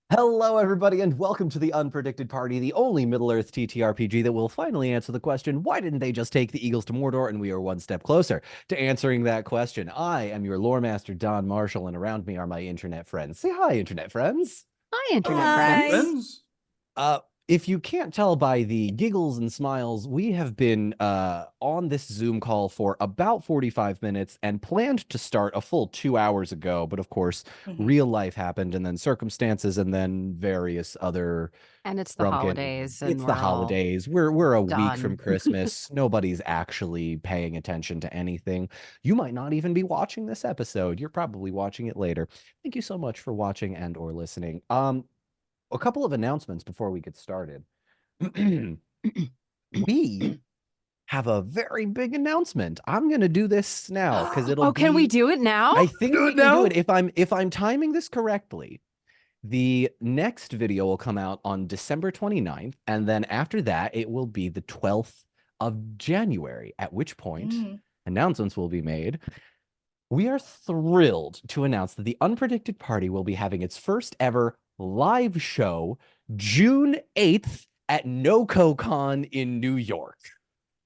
Hello, everybody, and welcome to the Unpredicted Party, the only Middle-earth TTRPG that will finally answer the question, why didn't they just take the Eagles to Mordor? And we are one step closer to answering that question. I am your lore master, Don Marshall, and around me are my internet friends. Say hi, internet friends. Hi, internet Hi. friends. If you can't tell by the giggles and smiles, we have been on this Zoom call for about 45 minutes and planned to start a full 2 hours ago. But of course, real life happened and then circumstances and then various other And it's the holidays. And It's the we're all holidays. We're a week done. from Christmas. Nobody's actually paying attention to anything. You might not even be watching this episode. You're probably watching it later. Thank you so much for watching and or listening. A couple of announcements before we get started. We have a very big announcement. I'm gonna do this now because it'll can we do it now? I think we can do it if I'm timing this correctly. The next video will come out on December 29th, and then after that, it will be the 12th of January, at which point announcements will be made. We are thrilled to announce that the Unpredicted Party will be having its first ever live show June 8th at NoCoCon in New York.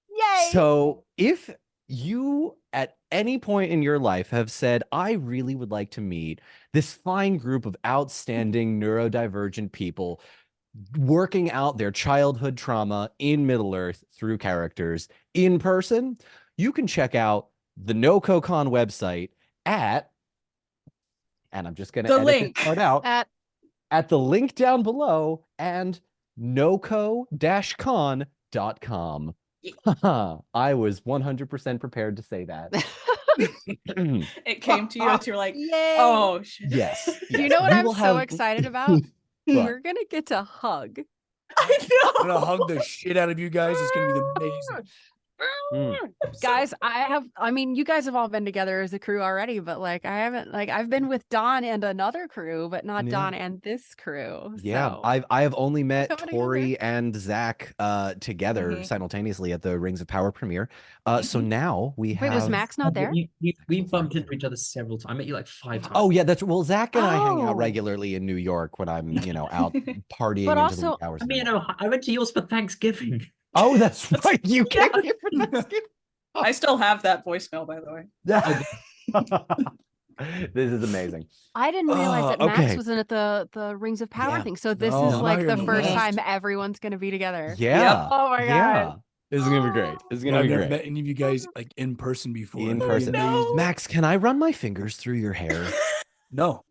Yay! So if you at any point in your life have said, I really would like to meet this fine group of outstanding neurodivergent people working out their childhood trauma in Middle-earth through characters in person, you can check out the NoCoCon website at, and I'm just going to edit this part out, at the link down below and noco-con.com. I was 100% prepared to say that. It came to you and you're like, yay! Oh, shit. Yes. You know what I'm so excited about? We're going to get to hug. I know. I'm gonna hug the shit out of you guys. It's gonna be amazing. Guys, you guys have all been together as a crew already, but like I've been with Don and another crew, but not Don and this crew. Yeah, so. I have only met Tori and Zach together simultaneously at the Rings of Power premiere. So now we have. Wait, was Max not there? We bumped into each other several times. I met you like 5 times. Oh yeah, Zach and I hang out regularly in New York when I'm out partying but into also, the wee hours. I mean, I went to yours for Thanksgiving. Oh, that's right. You came here for Thanksgiving. I still have that voicemail, by the way. This is amazing. I didn't realize that Max wasn't at the Rings of Power thing. So this is like the first time everyone's going to be together. Yeah. Oh my God. This is going to be great. This is going to be great. I've never met any of you guys like in person before. In person. No. Max, can I run my fingers through your hair? No.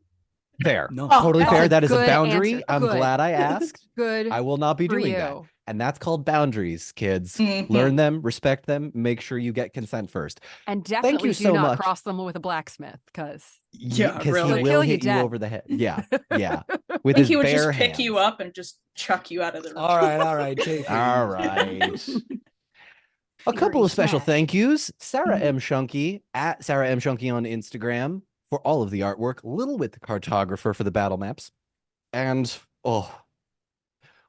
Fair. No. Totally fair. That is a boundary. Answer. I'm glad I asked. Good. I will not be doing that. And that's called boundaries, kids. Learn them, respect them, make sure you get consent first. And definitely do not cross them with a blacksmith, because he will hit you over the head. Yeah, yeah. With his he would bare just pick hands. you up and just chuck you out of the room. All right. Take it. All right. A couple of special thank yous. Sarah M. Shunky at Sarah M. Shunky on Instagram for all of the artwork. Little Wit the cartographer for the battle maps. And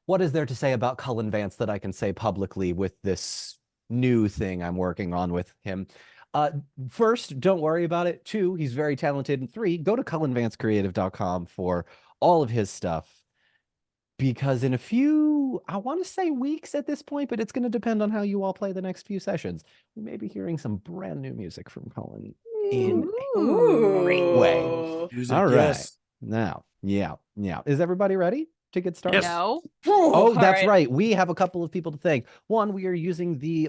what is there to say about Cullen Vance that I can say publicly with this new thing I'm working on with him? First, don't worry about it. 2, he's very talented. And 3, go to cullenvancecreative.com for all of his stuff. Because in a few, I want to say weeks at this point, but it's going to depend on how you all play the next few sessions. We may be hearing some brand new music from Cullen in a great way. Music, all right. Yes. Now, yeah. Is everybody ready to get started? Yes. No. Oh, that's right. We have a couple of people to thank. One, we are using the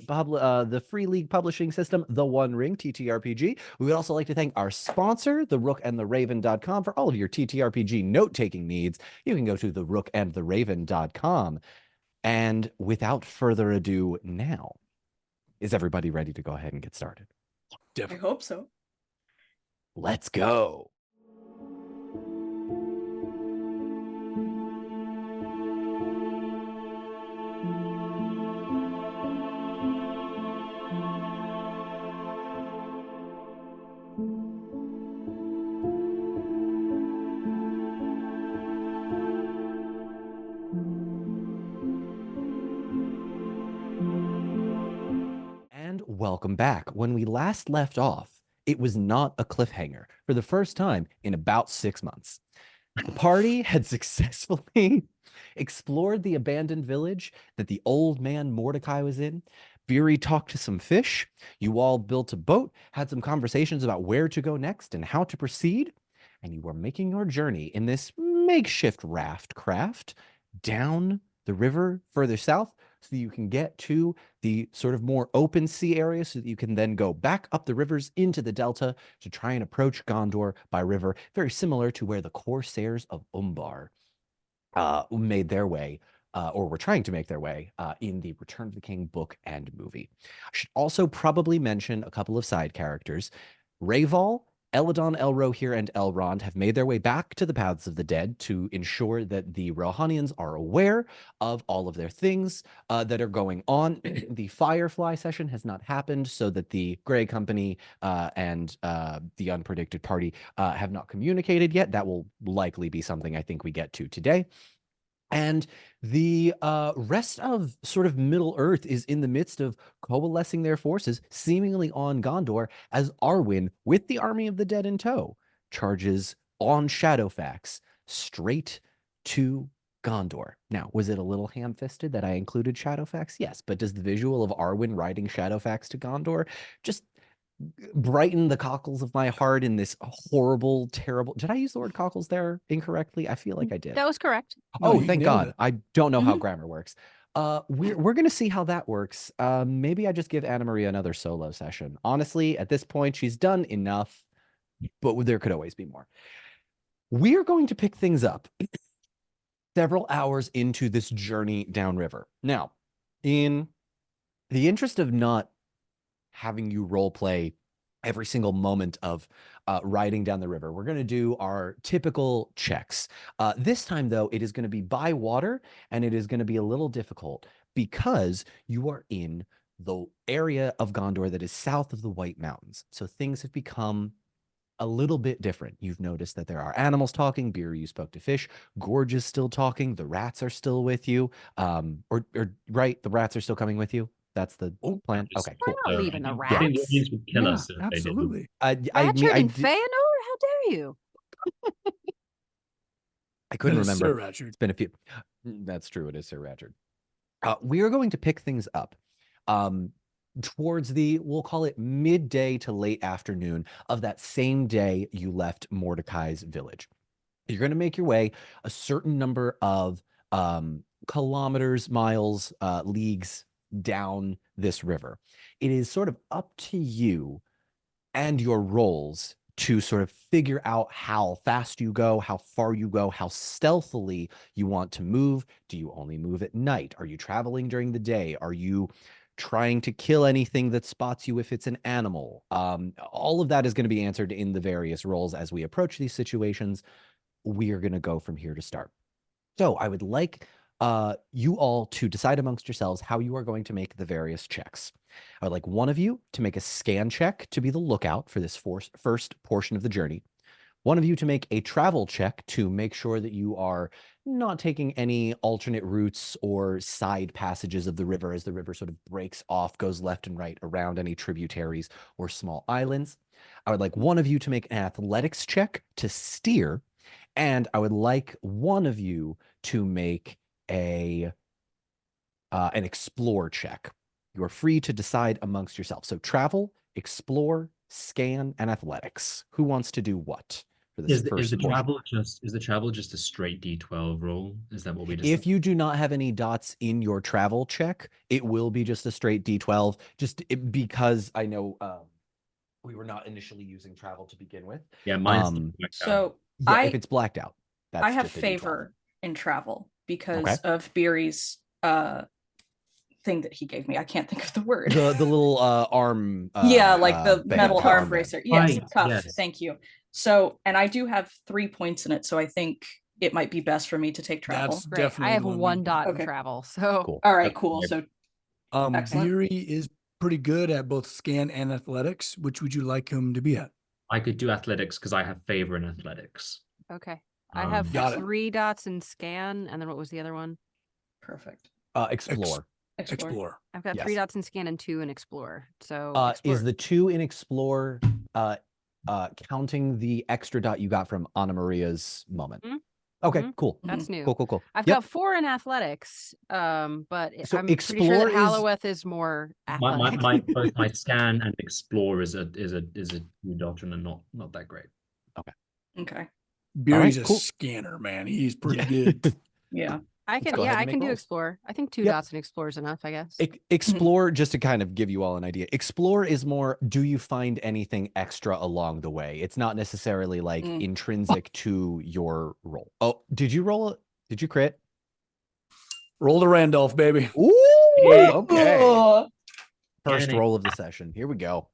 Free League publishing system, The One Ring TTRPG. We would also like to thank our sponsor, therookandtheraven.com, for all of your TTRPG note-taking needs. You can go to therookandtheraven.com. And without further ado, now, is everybody ready to go ahead and get started? Definitely. I hope so. Let's go. Welcome back. When we last left off, it was not a cliffhanger for the first time in about 6 months. The party had successfully explored the abandoned village that the old man Mordecai was in. Beery talked to some fish. You all built a boat, had some conversations about where to go next and how to proceed. And you were making your journey in this makeshift raft craft down the river further south so that you can get to the sort of more open sea area so that you can then go back up the rivers into the delta to try and approach Gondor by river, very similar to where the Corsairs of Umbar made their way, or were trying to make their way in the Return of the King book and movie. I should also probably mention a couple of side characters. Rayval, Eladon, Elrohir, and Elrond have made their way back to the Paths of the Dead to ensure that the Rohanians are aware of all of their things that are going on. The Firefly session has not happened, so that the Grey Company and the Unpredicted Party have not communicated yet. That will likely be something I think we get to today. And the rest of sort of Middle Earth is in the midst of coalescing their forces, seemingly on Gondor, as Arwen, with the army of the dead in tow, charges on Shadowfax straight to Gondor. Now, was it a little ham-fisted that I included Shadowfax? Yes, but does the visual of Arwen riding Shadowfax to Gondor just brighten the cockles of my heart in this horrible, terrible... Did I use the word cockles there incorrectly? I feel like I did. That was correct. No, Oh, you thank nailed God. it. I don't know how Mhm. grammar works. We're gonna see how that works. Maybe I just give Anna Maria another solo session. Honestly, at this point, she's done enough, but there could always be more. We're going to pick things up several hours into this journey downriver. Now, in the interest of not having you role play every single moment of riding down the river, we're going to do our typical checks. This time, though, it is going to be by water, and it is going to be a little difficult because you are in the area of Gondor that is south of the White Mountains. So things have become a little bit different. You've noticed that there are animals talking. Beer, you spoke to fish. Gorge is still talking. The rats are still with you. Or right, the rats are still coming with you. That's the plan. Just- Okay, We're cool. not I leaving the think the rats. audience would kill Yeah, us if they didn't. absolutely. I Ratchard and did- Feanor? How dare you? I couldn't That is remember. Sir Ratchard. It's been a few. That's true. It is Sir Ratchard. We are going to pick things up towards the, we'll call it midday to late afternoon of that same day you left Mordecai's village. You're going to make your way a certain number of kilometers, miles, leagues down this river. It is sort of up to you and your roles to sort of figure out how fast you go, how far you go, how stealthily you want to move. Do you only move at night? Are you traveling during the day? Are you trying to kill anything that spots you if it's an animal? All of that is going to be answered in the various roles as we approach these situations. We are going to go from here to start. So I would like you all to decide amongst yourselves how you are going to make the various checks. I would like one of you to make a scan check to be the lookout for this first portion of the journey. One of you to make a travel check to make sure that you are not taking any alternate routes or side passages of the river as the river sort of breaks off, goes left and right around any tributaries or small islands. I would like one of you to make an athletics check to steer, and I would like one of you to make an explore check. You are free to decide amongst yourselves. So travel, explore, scan, and athletics. Who wants to do what for this Is the first portion? travel just a straight D12 roll? Is that what we If decided? you do not have any dots in your travel check, it will be just a straight D12, because I know we were not initially using travel to begin with. Yeah, mine's So Yeah, if it's blacked out, that's I have just a D12. favor in travel because Okay. of Beery's thing that he gave me. I can't think of the word. The little arm. Yeah, like the band, metal the arm armband. bracer. Yes, Right, cuff. yes. Thank you. So, and I do have 3 points in it, so I think it might be best for me to take travel. That's Great. definitely I have the one we- one dot in Okay. travel. So Cool. All right, Okay. cool. So Excellent. Beery is pretty good at both scan and athletics. Which would you like him to be at? I could do athletics because I have favor in athletics. okay. I have Got it. 3 dots in scan, and then what was the other one? perfect. Explore. Explore. I've got 3 Yes. dots in scan and 2 in explore. So Is explore. the 2 in explore counting the extra dot you got from Anna Maria's moment. Mhm. Okay, Mhm. cool. That's new. Cool. I've Yep. got 4 in athletics, but So I'm pretty explore sure that is- Halloweth is more athletic. Both my scan and explore is a new dot and not that great. Okay. Beery's a cool. scanner, man. He's pretty Yeah. good. Yeah. I Let's can, go ahead yeah, and I can make do rolls. explore. I think 2 Yep. dots and explore is enough, I guess. Explore, just to kind of give you all an idea. Explore is more, do you find anything extra along the way? It's not necessarily like intrinsic to your roll. Oh, did you crit? Roll the Randolph, baby. Ooh, okay. Oh, First Get it. roll of the session. Here we go.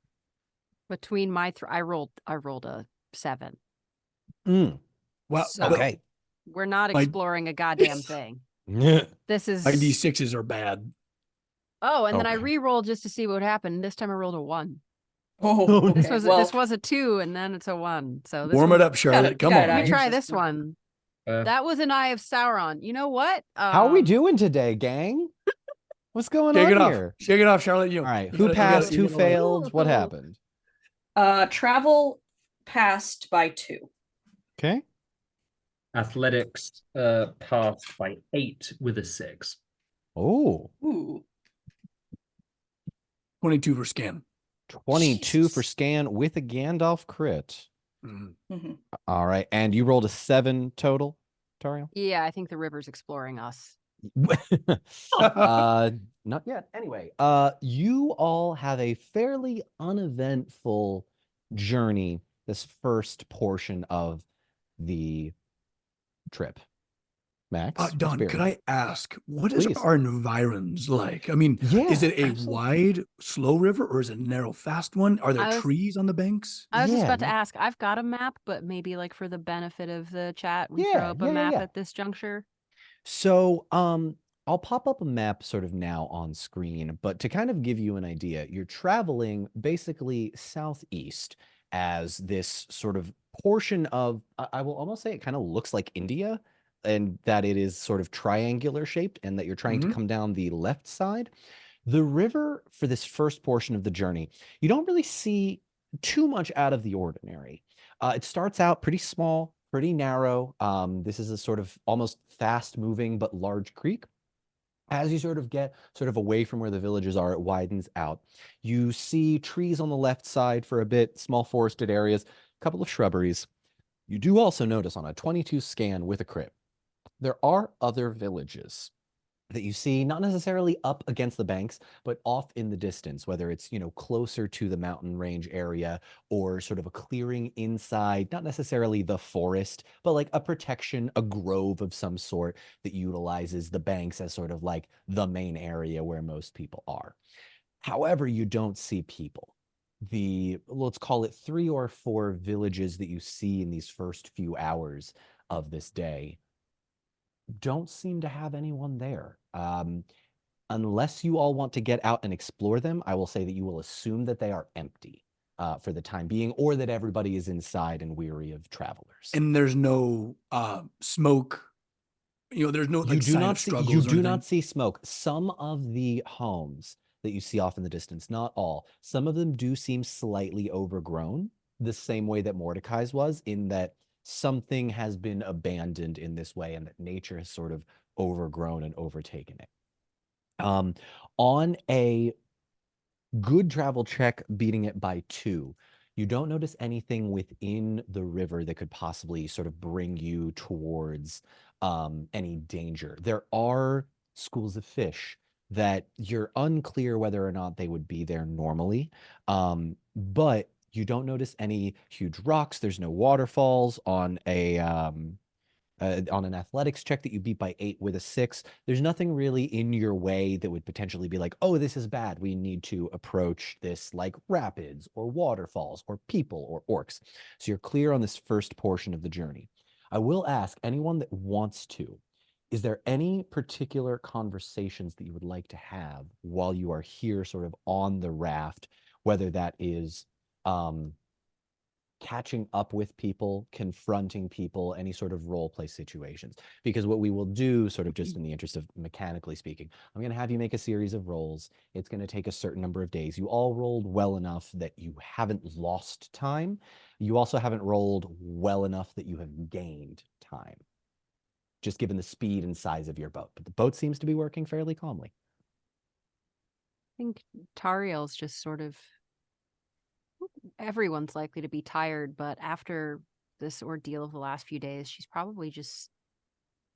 Between my I rolled a 7. Wow. So Okay. we're not My- exploring a goddamn thing. This is My D6s are bad. Oh, and then I Okay. re-rolled just to see what happened. This time I rolled a 1. okay. This was a 2, and then it's a 1. So this Warm one- it up, Charlotte. Come on. Let me try Interesting. this one. Uh, That was an Eye of Sauron. You know what? How are we doing today, gang? What's going Shake on it off. here? Shake it off, Charlotte. All right. Who you passed? Who gotta love it. failed? What happened? Travel passed by 2. Okay. athletics passed by 8 with a 6. Oh, Ooh. 22 for scan. 22 for Jesus. scan with a Gandalf crit. Mhm. Mhm. All right. And you rolled a 7 total, Tariel? Yeah, I think the river's exploring us. Not yet. Anyway, you all have a fairly uneventful journey this first portion of the trip. Max, what's Don, could Barry? I ask, what is Please. our environs like? I mean, Yeah, is it a absolutely. wide, slow river or is it a narrow, fast one? Are there I was- trees on the banks? I was just Yeah, about to no- ask. I've got a map, but maybe like for the benefit of the chat, we Yeah, throw up a map yeah. at this juncture. So, I'll pop up a map sort of now on screen, but to kind of give you an idea, you're traveling basically southeast as this sort of portion of, I will almost say it kind of looks like India, and that it is sort of triangular shaped, and that you're trying to Mhm. come down the left side. The river for this first portion of the journey, you don't really see too much out of the ordinary. It starts out pretty small, pretty narrow. This is a sort of almost fast moving but large creek. As you sort of get sort of away from where the villages are, it widens out. You see trees on the left side for a bit, small forested areas, a couple of shrubberies. You do also notice on a 22 scan with a crit, there are other villages that you see, not necessarily up against the banks, but off in the distance, whether it's, closer to the mountain range area or sort of a clearing inside, not necessarily the forest, but like a protection, a grove of some sort that utilizes the banks as sort of like the main area where most people are. However, you don't see people. Let's call it 3 or 4 villages that you see in these first few hours of this day don't seem to have anyone there. Unless you all want to get out and explore them, I will say that you will assume that they are empty for the time being, or that everybody is inside and weary of travelers. And there's no smoke. There's no like sign of struggles. You or do anything? not see smoke. Some of the homes that you see off in the distance, not all, some of them do seem slightly overgrown, the same way that Mordecai's was, in that something has been abandoned in this way and that nature has sort of overgrown and overtaken it. On a good travel check, beating it by 2, you don't notice anything within the river that could possibly sort of bring you towards any danger. There are schools of fish that you're unclear whether or not they would be there normally, but you don't notice any huge rocks. There's no waterfalls on an athletics check that you beat by 8 with a 6. There's nothing really in your way that would potentially be like, oh, this is bad. We need to approach this like rapids or waterfalls or people or orcs. So you're clear on this first portion of the journey. I will ask anyone that wants to, is there any particular conversations that you would like to have while you are here sort of on the raft, whether that is catching up with people, confronting people, any sort of role play situations. Because what we will do, sort of just in the interest of mechanically speaking, I'm going to have you make a series of rolls. It's going to take a certain number of days. You all rolled well enough that you haven't lost time. You also haven't rolled well enough that you have gained time, just given the speed and size of your boat. But the boat seems to be working fairly calmly. I think Tariel's just sort of, everyone's likely to be tired, but after this ordeal of the last few days, she's probably just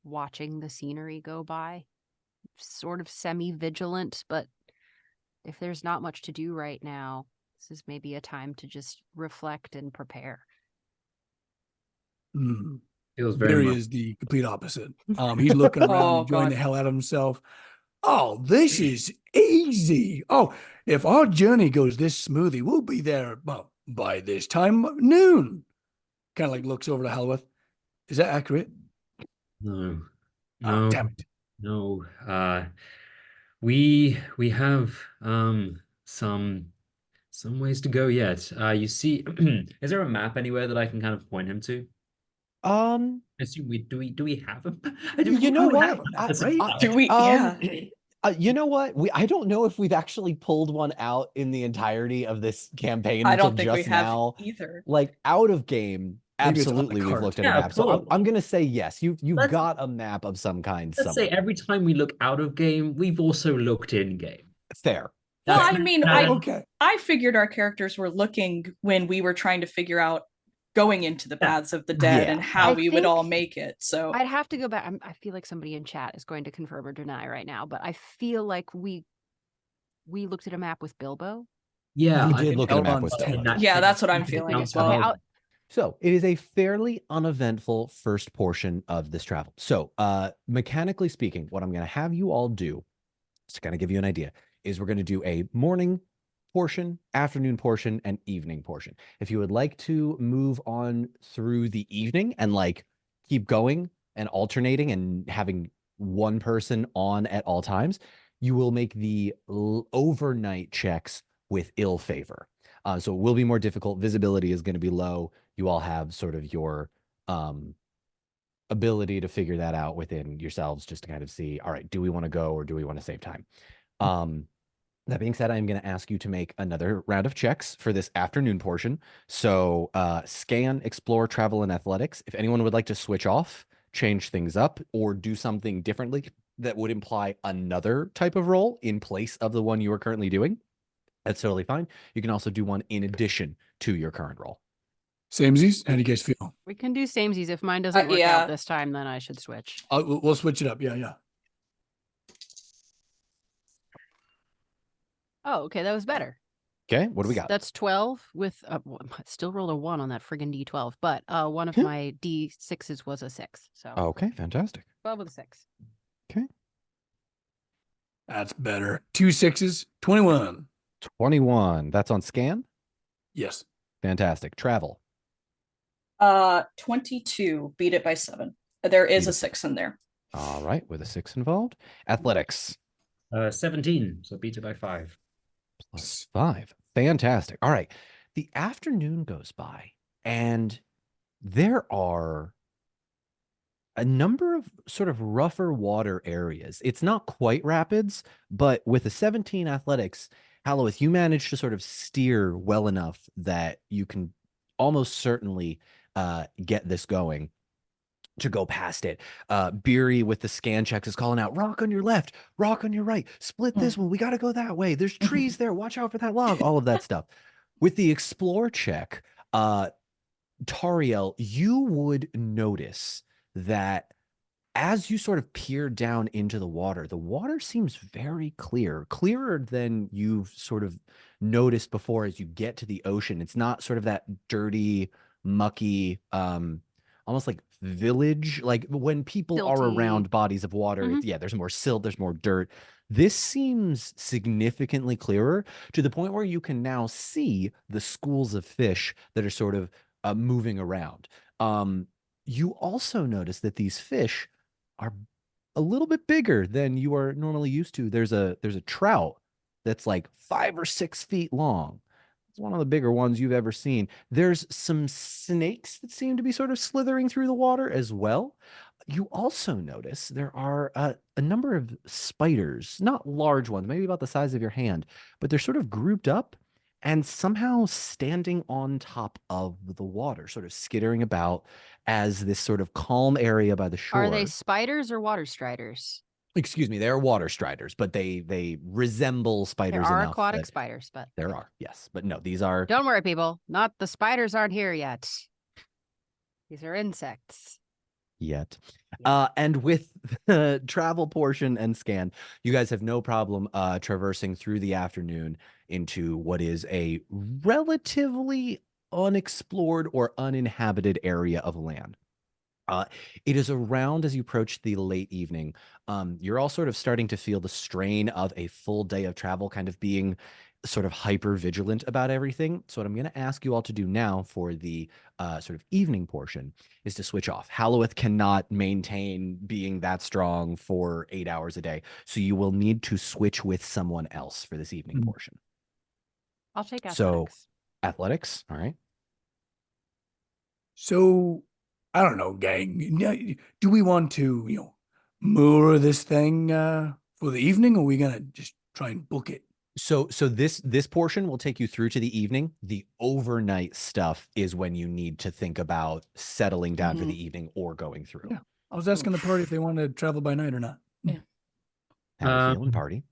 watching the scenery go by, sort of semi-vigilant, but if there's not much to do right now, this is maybe a time to just reflect and prepare. Feels very Barry much. is the complete opposite. He's looking around, Oh, enjoying God. the hell out of himself. Oh, this is easy. Oh, if our journey goes this smoothly, we'll be there by this time noon. Kind of like looks over to Halworth. Is that accurate? No, Oh, no, damn it. no. We have some ways to go yet. You see, is there a map anywhere that I can kind of point him to? I assume do we have a You know we what? have a map, right? Do we? Yeah. You know what? I don't know if we've actually pulled one out in the entirety of this campaign I until don't think we just have now. either. Like out of game, Maybe it's on the absolutely we've cart. looked at a Yeah, map. So cool. I'm gonna say yes. You've Let's- got a map of some kind Let's say somewhere. every time we look out of game, we've also looked in game. Fair. Well, Fair. I mean, Okay. I figured our characters were looking when we were trying to figure out going into the paths of the dead Yeah. and how I we would all think make it. So I'd have to go back. I feel like somebody in chat is going to confirm or deny right now, but I feel like we looked at a map with Bilbo. Yeah, You I did think look at a map Elrond's with tent. Bilbo. yeah, that's what I'm Okay, feeling sounds as well. Okay, about- So it is a fairly uneventful first portion of this travel. So mechanically speaking, what I'm going to have you all do, just to kind of give you an idea, is we're going to do a morning portion, afternoon portion, and evening portion. If you would like to move on through the evening and like keep going and alternating and having one person on at all times, you will make the overnight checks with ill favor. So it will be more difficult. Visibility is going to be low. You all have sort of your ability to figure that out within yourselves just to kind of see, all right, do we want to go or do we want to save time? That being said, I'm going to ask you to make another round of checks for this afternoon portion. So scan, explore, travel, and athletics. If anyone would like to switch off, change things up, or do something differently that would imply another type of role in place of the one you are currently doing, that's totally fine. You can also do one in addition to your current role. Samesies, how do you guys feel? We can do samesies. If mine doesn't work yeah. out this time, then I should switch. We'll switch it up. Yeah. Oh, okay, that was better. Okay, what do we got? That's 12 with still rolled a 1 on that friggin' D12, but one of Yeah. my D6s was a 6. So Okay, fantastic. 12 with a 6. That's better. 2 6s, 21. 21. That's on scan. Yes. Fantastic. Travel. 22, beat it by 7. There is Beat a it. 6 in there. All right, with a 6 involved. Athletics. 17, so beat it by 5. +5. Fantastic. All right. The afternoon goes by, and there are a number of sort of rougher water areas. It's not quite rapids, but with a 17 athletics, Halloweth, you managed to sort of steer well enough that you can almost certainly get this going to go past it. Beery with the scan checks is calling out, rock on your left, rock on your right, split this one. We got to go that way. There's trees there. Watch out for that log, all of that stuff. With the explore check, Tariel, you would notice that as you sort of peer down into the water seems very clear, clearer than you've sort of noticed before as you get to the ocean. It's not sort of that dirty, mucky, almost like village, like when people are Silty. around bodies of water, Mhm. there's more silt, there's more dirt. This seems significantly clearer to the point where you can now see the schools of fish that are sort of moving around. You also notice that these fish are a little bit bigger than you are normally used to. There's a trout that's like 5 or 6 feet long. It's one of the bigger ones you've ever seen. There's some snakes that seem to be sort of slithering through the water as well. You also notice there are a number of spiders, not large ones, maybe about the size of your hand, but they're sort of grouped up and somehow standing on top of the water, sort of skittering about as this sort of calm area by the shore. Are they spiders or water striders? Excuse me, they are water striders, but they resemble spiders There are enough aquatic that spiders, but there are, yes. But no, these are don't worry, people. Not the spiders aren't here yet. These are insects. yet. And with the travel portion and scan, you guys have no problem traversing through the afternoon into what is a relatively unexplored or uninhabited area of land. It is around as you approach the late evening. You're all sort of starting to feel the strain of a full day of travel, kind of being sort of hyper vigilant about everything. So what I'm going to ask you all to do now for the sort of evening portion is to switch off. Halloweth cannot maintain being that strong for 8 hours a day. So you will need to switch with someone else for this evening portion. I'll take athletics. So athletics. All right. So, I don't know, gang. Do we want to, moor this thing for the evening, or are we gonna just try and book it? So this portion will take you through to the evening. The overnight stuff is when you need to think about settling down for the evening or going through. Yeah. I was asking the party if they wanted to travel by night or not. How we feeling, party?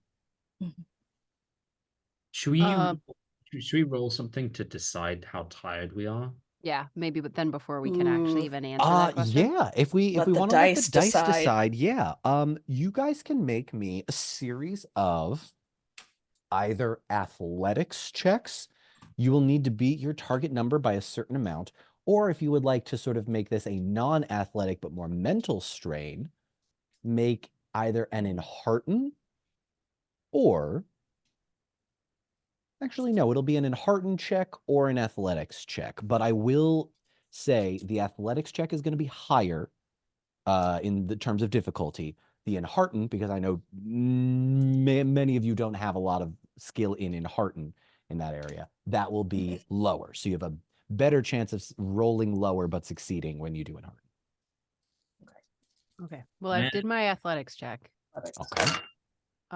Should we roll something to decide how tired we are? Yeah, maybe, but then before we can actually even answer that question. Yeah, if we Let the want to let the dice dice decide. decide, yeah. You guys can make me a series of either athletics checks. You will need to beat your target number by a certain amount, or if you would like to sort of make this a non-athletic but more mental strain, make either an enhearten or actually, no, it'll be an enhearten check or an athletics check. But I will say the athletics check is going to be higher in the terms of difficulty. The enhearten, because I know many of you don't have a lot of skill in enhearten in that area, that will be lower. So you have a better chance of rolling lower but succeeding when you do enhearten. Okay. Well, I did my athletics check. Okay.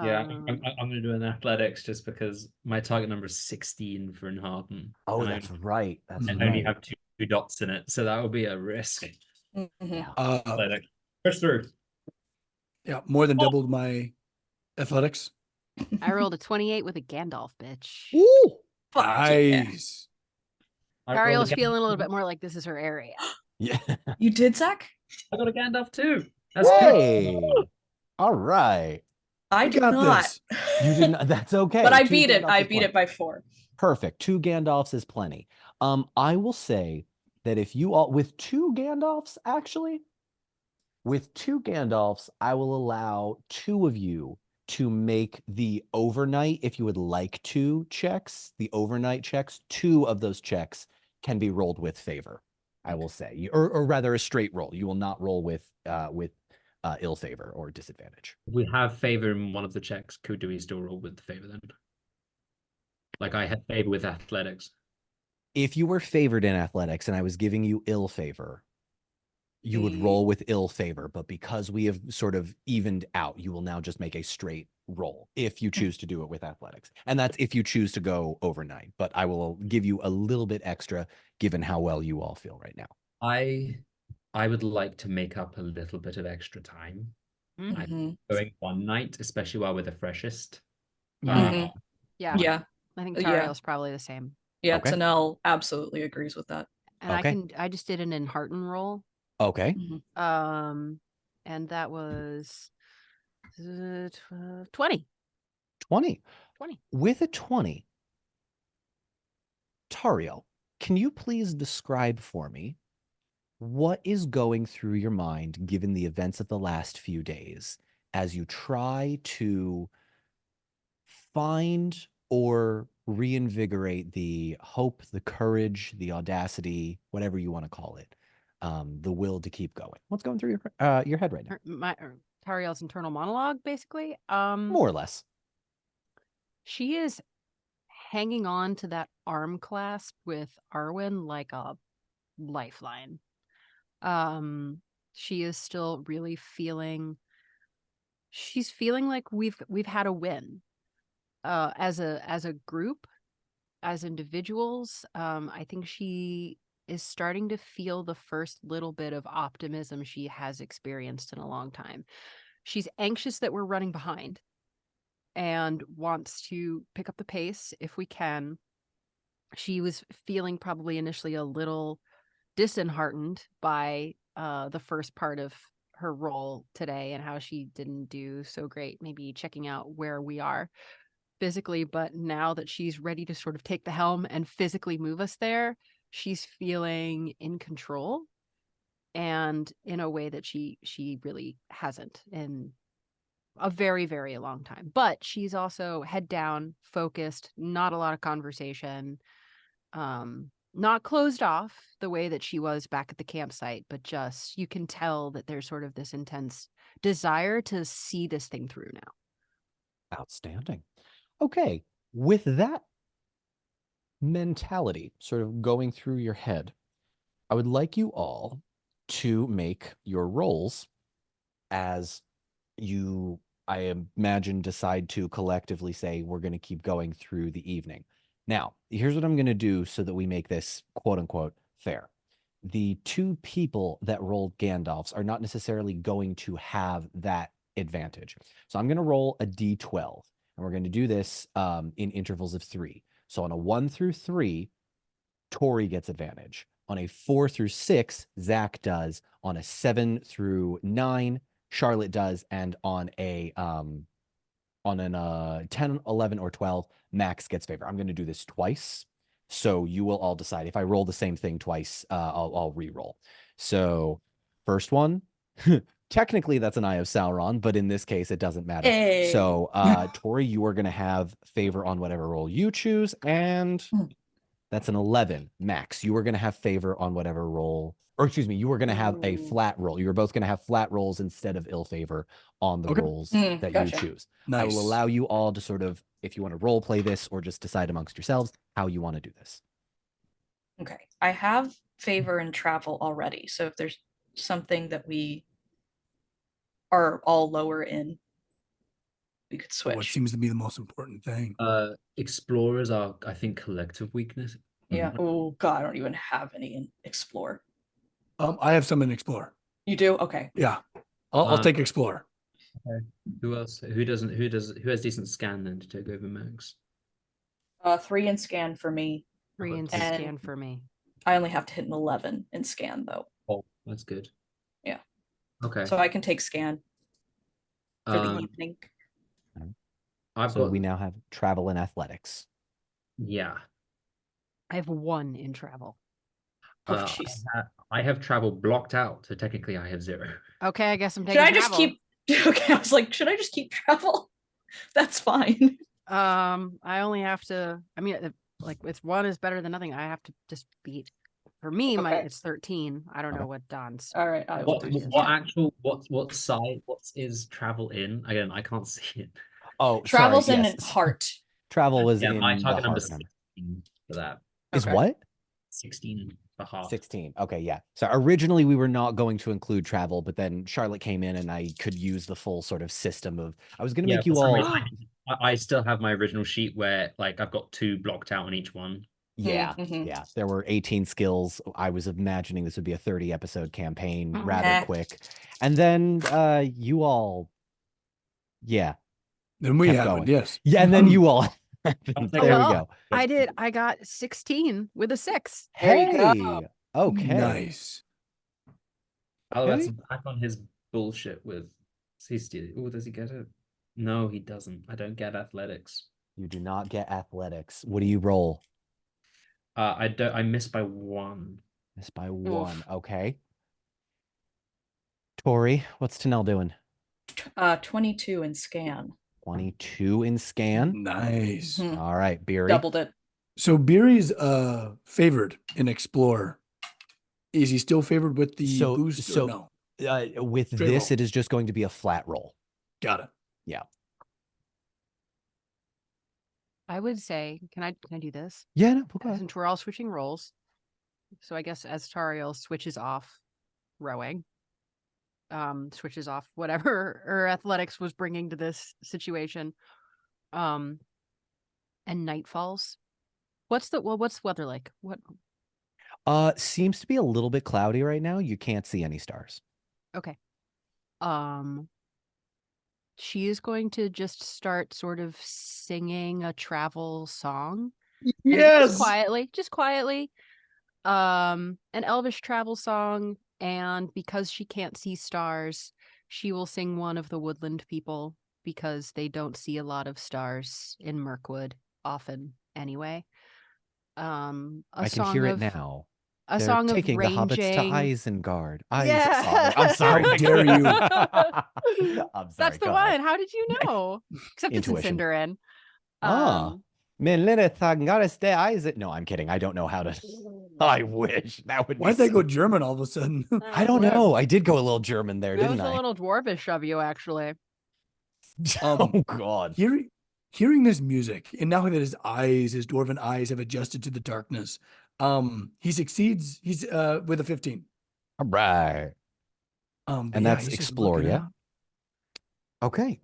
Yeah, I'm going to do an athletics just because my target number is 16 for enhearten. Oh, that's right. That's and right. only have two dots in it, so that would be a risk. Yeah. Athletic. Push through. Yeah, more than doubled my athletics. I rolled a 28 with a Gandalf, bitch. Ooh, Nice. Ariel's feeling a little bit more like this is her area. yeah. You did, Zach? I got a Gandalf too. That's Hey. All right. I did got not. this. You did not. That's okay. But I Two beat it. Gandalfs I is beat plenty. it by 4. Perfect. 2 Gandalfs is plenty. I will say that if you all with 2 Gandalfs, actually, with 2 Gandalfs, I will allow 2 of you to make the overnight, if you would like to, checks. The overnight checks, 2 of those checks can be rolled with favor. I will say, or rather, a straight roll. You will not roll with ill favor or disadvantage. If we have favor in one of the checks, do we still roll with the favor then? Like I had favor with athletics. If you were favored in athletics and I was giving you ill favor, you would roll with ill favor. But because we have sort of evened out, you will now just make a straight roll if you choose to do it with athletics. And that's if you choose to go overnight. But I will give you a little bit extra given how well you all feel right now. I would like to make up a little bit of extra time. I'm going one night, especially while we're the freshest. Yeah. Yeah. I think Tariel's probably the same. Yeah, Okay. Tanel absolutely agrees with that. And I just did an enhearten roll. Okay. And that was 20. 20. 20. With a 20, Tariel, can you please describe for me what is going through your mind given the events of the last few days as you try to find or reinvigorate the hope, the courage, the audacity, whatever you want to call it, the will to keep going? What's going through your head right now? Tariel's internal monologue, basically. More or less. She is hanging on to that arm clasp with Arwen like a lifeline. She is still really feeling. She's feeling like we've had a win. As a group, as individuals, I think she is starting to feel the first little bit of optimism she has experienced in a long time. She's anxious that we're running behind and wants to pick up the pace if we can. She was feeling probably initially a little disheartened by the first part of her role today and how she didn't do so great, maybe checking out where we are physically. But now that she's ready to sort of take the helm and physically move us there, she's feeling in control, and in a way that she really hasn't in a very, very long time. But she's also head down, focused, not a lot of conversation, not closed off the way that she was back at the campsite, but just you can tell that there's sort of this intense desire to see this thing through now. Outstanding. Okay, with that mentality sort of going through your head, I would like you all to make your rolls as you, I imagine, decide to collectively say we're going to keep going through the evening. Now, here's what I'm going to do so that we make this quote unquote fair. The two people that rolled Gandalf's are not necessarily going to have that advantage. So I'm going to roll a d12, and we're going to do this in intervals of 3. So on a 1 through 3, Tori gets advantage. On a 4 through 6, Zach does. On a 7 through 9, Charlotte does. And on a 10, 11, or 12, Max gets favor. I'm going to do this twice, so you will all decide. If I roll the same thing twice, I'll re-roll. So first one, technically that's an Eye of Sauron, but in this case it doesn't matter. Hey. So Tori, you are going to have favor on whatever roll you choose, and that's an 11. Max, you are going to have favor on whatever roll, or excuse me, you are going to have a flat roll. You're both going to have flat rolls instead of ill favor on the rolls that gotcha. you choose. Nice. I will allow you all to sort of, if you want to role play this or just decide amongst yourselves how you want to do this. Okay. I have favor and travel already. So if there's something that we are all lower in, we could switch. What seems to be the most important thing? Explorers are, I think, collective weakness. Yeah. Oh God, I don't even have any in explore. I have some in Explore. You do? Okay. Yeah, I'll take Explore. Okay. Who else? Who has decent scan then to take over Max? 3 in scan for me. 3 in And- scan for me. I only have to hit an 11 in scan though. Oh, that's good. Yeah. Okay. So I can take scan for the Um, evening. So we now have travel and athletics. Yeah. I have 1 in travel. Oh jeez. I have travel blocked out, so technically I have 0. Okay, I guess I'm Should taking I just travel. keep okay, I was like, should I just keep travel? That's fine. I only have to, I mean, like, it's 1 is better than nothing. I have to just beat, for me, Okay. it's 13. I don't know what Don's. All right. I will What do what side? What is travel in? Again, I can't see it. Oh, Travel's sorry, in yes. Heart. Travel was Yeah, in my the target number heart number. 16 for that. Is Okay. what? 16 for heart. 16. Okay, yeah. So originally we were not going to include travel, but then Charlotte came in and I could use the full sort of system of, I was going to Yeah, make you for some all. reason, I still have my original sheet where like I've got 2 blocked out on each one. Yeah, Mhm. yeah. There were 18 skills. I was imagining this would be a 30 episode campaign, Mm. rather quick. And then you all, yeah. Then we kept have going. it, yes. Yeah, and then you all. take There it. we go. I got 16 with a 6. There you go. Hey, okay. Nice. Oh, that's Okay. back on his bullshit with Oh, does he get it? No, he doesn't. I don't get athletics. You do not get athletics. What do you roll? I missed by 1. Missed by 1. Okay. Tori, what's Tanel doing? 22 in scan. 22 in scan. Nice. Mhm. All right, Beery. Doubled it. So Beery's favored in Explore. Is he still favored with the boost or no? With Straight this, roll. it is just going to be a flat roll. Got it. Yeah. I would say, can I do this? Yeah, no, go ahead. Since we're all switching roles, so I guess as Tariel switches off rowing, switches off whatever her athletics was bringing to this situation, and night falls. What's the weather like? What? Seems to be a little bit cloudy right now. You can't see any stars. Okay. She is going to just start sort of singing a travel song. And just quietly. An elvish travel song, and because she can't see stars, she will sing one of the woodland people because they don't see a lot of stars in Mirkwood often anyway. I can hear it now. A They're song of taking the hobbits to ranging. Isengard. Yeah. I'm sorry. How dare you? I'm sorry. That's the Go one. ahead. How did you know? Except Intuition. it's in Sindarin. No, I'm kidding. I don't know how to. I wish that would. Why'd they go German all of a sudden? I don't know. I did go a little German there, That didn't was I? a little dwarvish of you, actually. Oh God. Hearing this music, and now that his dwarven eyes have adjusted to the darkness, he succeeds. He's with a 15. All right. And And that's he's just explore, looking yeah. out, Okay.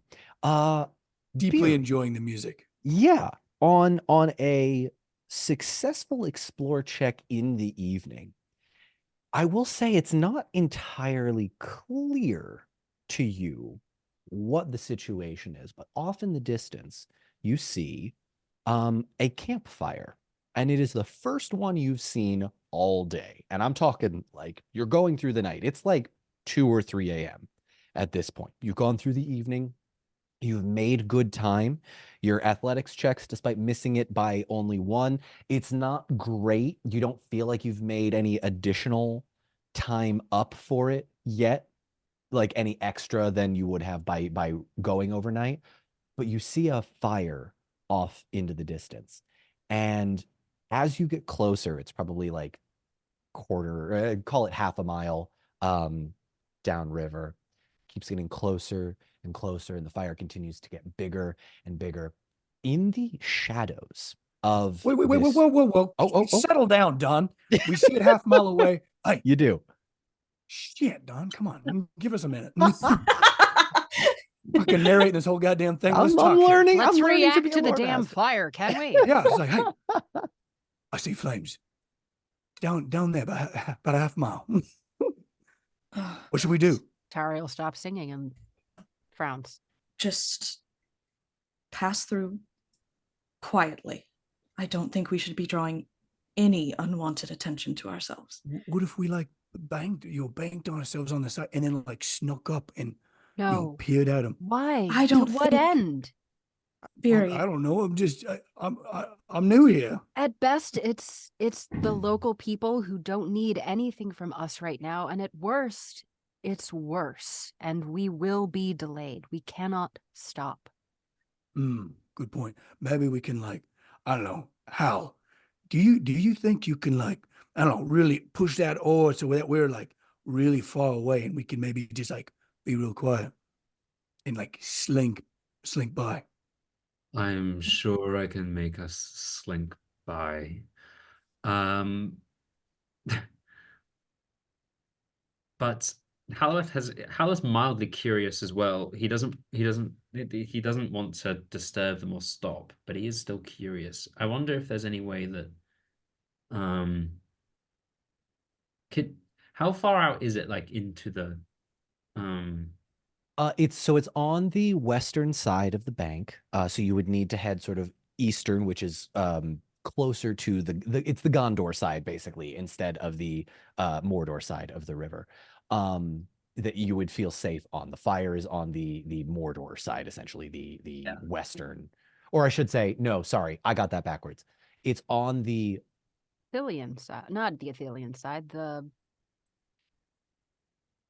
deeply Beer. enjoying the music. Yeah. On a successful explore check in the evening, I will say it's not entirely clear to you what the situation is, but off in the distance, you see a campfire. And it is the first one you've seen all day. And I'm talking like you're going through the night. It's like 2 or 3 a.m. at this point. You've gone through the evening. You've made good time. Your athletics checks, despite missing it by only one, it's not great. You don't feel like you've made any additional time up for it yet, like any extra than you would have by going overnight. But you see a fire off into the distance. And as you get closer, it's probably like call it half a mile downriver. Keeps getting closer and closer, and the fire continues to get bigger and bigger. In the shadows of Wait, this... whoa. Oh. Settle down, Don. We see it half a mile away. Hey, You do. shit, Don, come on. Give us a minute. Fucking narrate this whole goddamn thing. Let's I'm talk here. learning. Let's I'm learning react be a to the lore damn master. fire, can we? Yeah, it's like, hey, I see flames. Down there, about a half mile. What should we do? Tariel stops singing and frowns. Just pass through quietly. I don't think we should be drawing any unwanted attention to ourselves. What if we like banked on ourselves on the side and then like snuck up and No. peered at them? Why? I don't To what think- end? Very. I don't know. I'm new here. At best, it's the local people who don't need anything from us right now, and at worst, it's worse, and we will be delayed. We cannot stop. Good point. Maybe we can I don't know. Hal, do you think you can I don't know, really push that oar so that we're really far away and we can maybe just be real quiet and slink by? I'm sure I can make us slink by. But Haleth mildly curious as well. He doesn't want to disturb them or stop, but he is still curious. I wonder if there's any way that how far out is it into the It's on the western side of the bank. So you would need to head sort of eastern, which is closer to it's the Gondor side basically, instead of the Mordor side of the river. That you would feel safe on. The fire is on the Mordor side, essentially the western, or I should say, no, sorry, I got that backwards. It's on the Athelian side, not the Athelian side.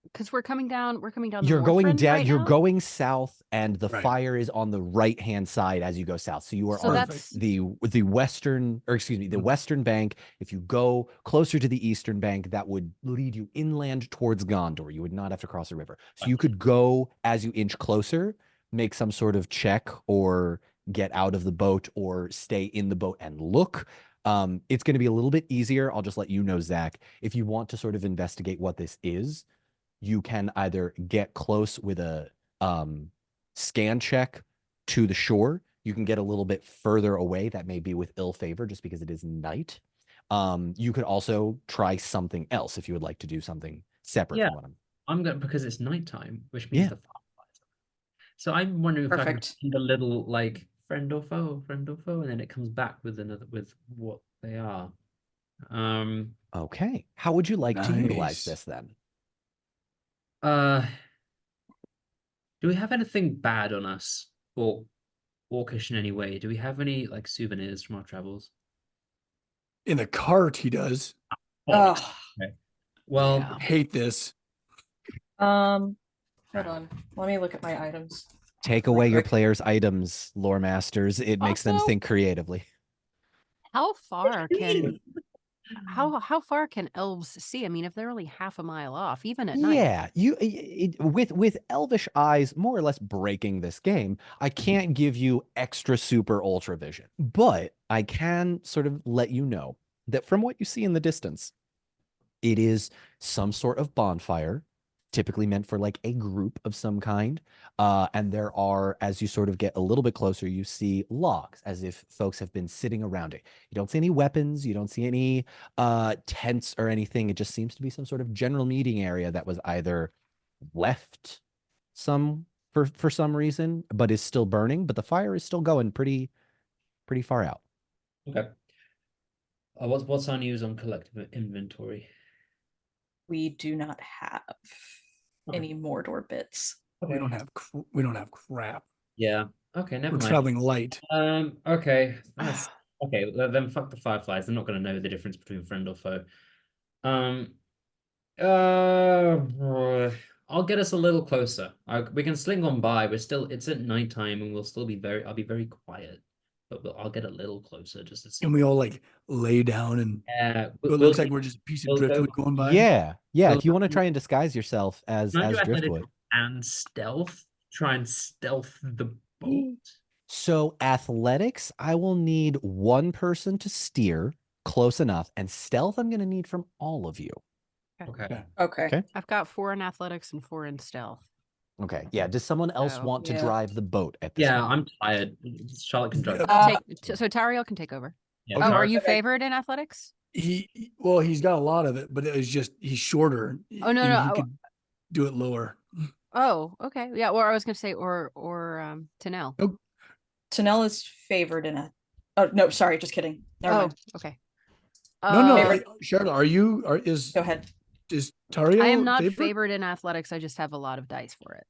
Because we're coming down. You're going down. Right You're now? going south, and the Right. fire is on the right hand side as you go south. So you are So on that's- the western, or excuse me, the western bank. If you go closer to the eastern bank, that would lead you inland towards Gondor. You would not have to cross a river. So you could go as you inch closer, make some sort of check or get out of the boat or stay in the boat and look. It's going to be a little bit easier. I'll just let you know, Zach, if you want to sort of investigate what this is, you can either get close with a scan check to the shore. You can get a little bit further away. That may be with ill favor just because it is night. You could also try something else if you would like to do something separate from what I'm going because it's nighttime, which means the fireflies. So I'm wondering if I can find a little like friend or foe, and then it comes back with what they are. Okay. How would you like to utilize this then? Do we have anything bad on us or orcish in any way? Do we have any like souvenirs from our travels? In the cart, he does. Okay. Well, I hate this. Hold on. Let me look at my items. Take away your players' items, lore masters. It makes them think creatively. How far can how far can elves see? I mean, if they're only half a mile off, even at night. Yeah, with elvish eyes, more or less breaking this game, I can't give you extra super ultra vision, but I can sort of let you know that from what you see in the distance, it is some sort of bonfire, typically meant for like a group of some kind. And there are, as you sort of get a little bit closer, you see logs as if folks have been sitting around it. You don't see any weapons. You don't see any tents or anything. It just seems to be some sort of general meeting area that was either left for some reason, but is still burning. But the fire is still going pretty far out. Okay. What's our news on collective inventory? We do not have any Mordor bits. We don't have crap. Yeah. Okay, never mind. We're traveling light. Okay. Okay, then fuck the fireflies. They're not going to know the difference between friend or foe. I'll get us a little closer. We can sling on by. It's at nighttime, and I'll be very quiet. But I'll get a little closer just to see. And we all like lay down and it looks like we're just a piece of driftwood going by. Yeah. If you want to try and disguise yourself as driftwood and stealth, try and stealth the boat. So athletics, I will need one person to steer close enough, and stealth I'm going to need from all of you. Okay. I've got 4 in athletics and 4 in stealth. Okay. Yeah. Does someone else want to drive the boat at this Yeah, moment? I'm tired. Charlotte can drive. So Tariel can take over. Yeah, are you favored in athletics? He's got a lot of it, but it was just he's shorter. Oh no, he could do it lower. Oh, okay. Yeah, or I was gonna say or Tanel. Nope. Tanel is favored in a no, sorry, just kidding. Never mind. Okay. No, Charlotte, go ahead. Is Tariel I am not favored in athletics. I just have a lot of dice for it.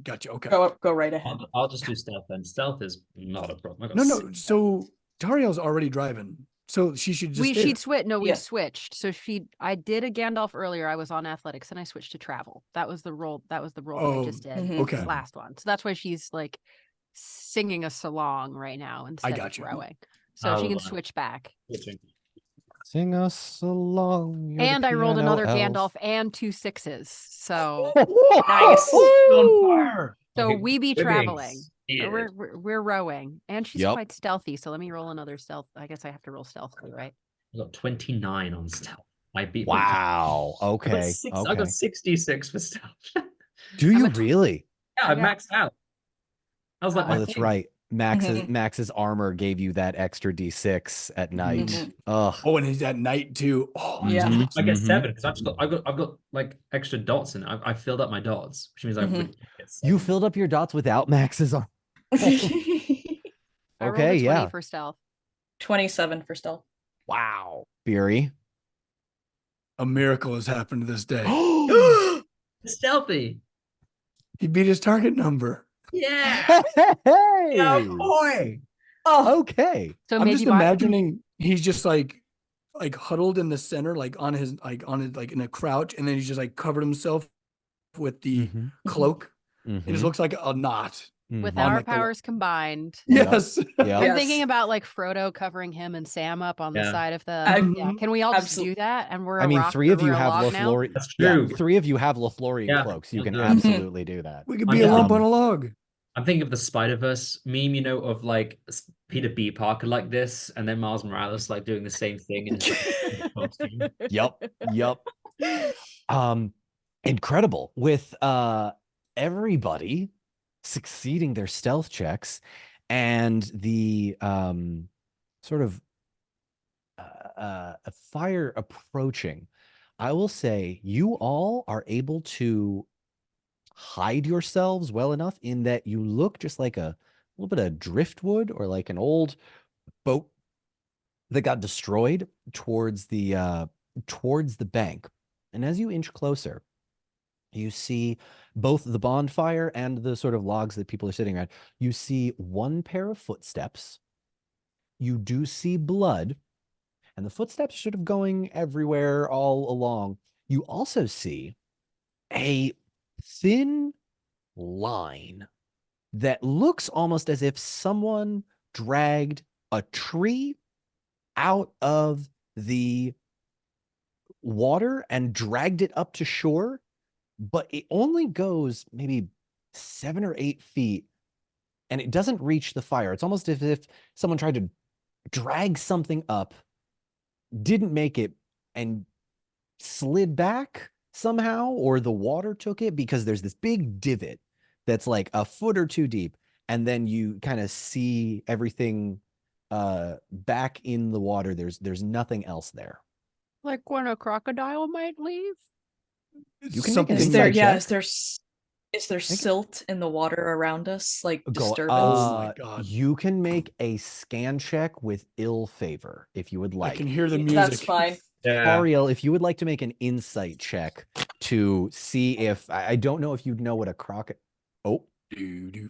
Gotcha. Okay. Go right ahead. I'll just do stealth then. Stealth is not a problem. No. So Tariel's already driving, so she should just. She'd switch. No, we switched. So I did a Gandalf earlier. I was on athletics, and I switched to travel. That was the role. That was the role that I just did. Okay. This last one. So that's why she's like singing us along right now instead of rowing. So she can switch back. Sing us along. And I rolled another Gandalf and 2 6s. So nice. On fire. So we be traveling. We're rowing. And she's quite stealthy. So let me roll another stealth. I guess I have to roll stealth too, right? I got 29 on stealth. I beat. Wow. Okay. I got 66 for stealth. Do you really? Yeah, I maxed out. I was like, oh, that's right. Max's armor gave you that extra D6 at night. Oh, and he's at night too. Oh, yeah. I get 7 because I've got like extra dots in it. I filled up my dots, which means I would get 7. You filled up your dots without Max's armor. I rolled a 20 for stealth. 27 for stealth. Wow. Beery. A miracle has happened this day. Stealthy. He beat his target number. Yeah. Hey. Yeah, boy. Oh, okay. So I'm just imagining he's just like huddled in the center, like in a crouch, and then he's just like covered himself with the cloak. It just looks like a knot. With our powers combined. Yes. I'm thinking about like Frodo covering him and Sam up on the side of the. Can we all just do that? And we're. 3 of you have Lothlorien. That's true. 3 of you have Lothlorien cloaks. You can absolutely do that. We could be a lump on a log. I'm thinking of the Spider-Verse meme, you know, of like Peter B. Parker like this, and then Miles Morales like doing the same thing in his like, costume. Yep. Incredible with everybody succeeding their stealth checks and the sort of a fire approaching. I will say you all are able to hide yourselves well enough in that you look just like a little bit of driftwood or like an old boat that got destroyed towards the bank. And as you inch closer, you see both the bonfire and the sort of logs that people are sitting around. You see one pair of footsteps. You do see blood, and the footsteps sort of going everywhere all along. You also see a thin line that looks almost as if someone dragged a tree out of the water and dragged it up to shore, but it only goes maybe 7 or 8 feet and it doesn't reach the fire. It's almost as if someone tried to drag something up, didn't make it, and slid back somehow, or the water took it, because there's this big divot that's like a foot or two deep, and then you kind of see everything back in the water. There's nothing else there. Like when a crocodile might leave. You can make an Is insight there, yeah, check. is there silt in the water around us, like disturbance? Oh my God. You can make a scan check with ill favor if you would like. I can hear the music. That's fine. Yeah. Ariel, if you would like to make an insight check to see if I don't know if you know what a crocodile. Oh, Doo-doo.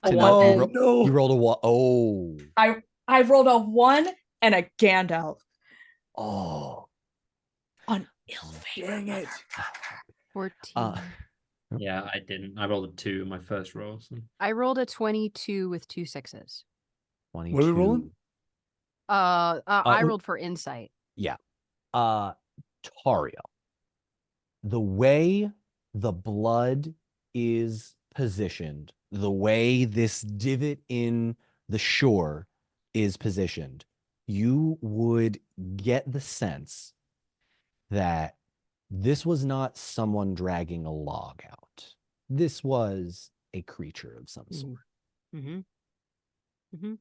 A Tonight, one. you And no. you rolled a one. Oh, I rolled a 1 and a Gandalf oh, on ill favor. Dang it. 14. Yeah, I didn't. I rolled a 2 in my first roll. So. I rolled a 22 with 2 6s. 22. What are we rolling? I rolled for insight. Yeah. Tariel, the way the blood is positioned, the way this divot in the shore is positioned, you would get the sense that this was not someone dragging a log out. This was a creature of some sort. Mm-hmm. Mm-hmm.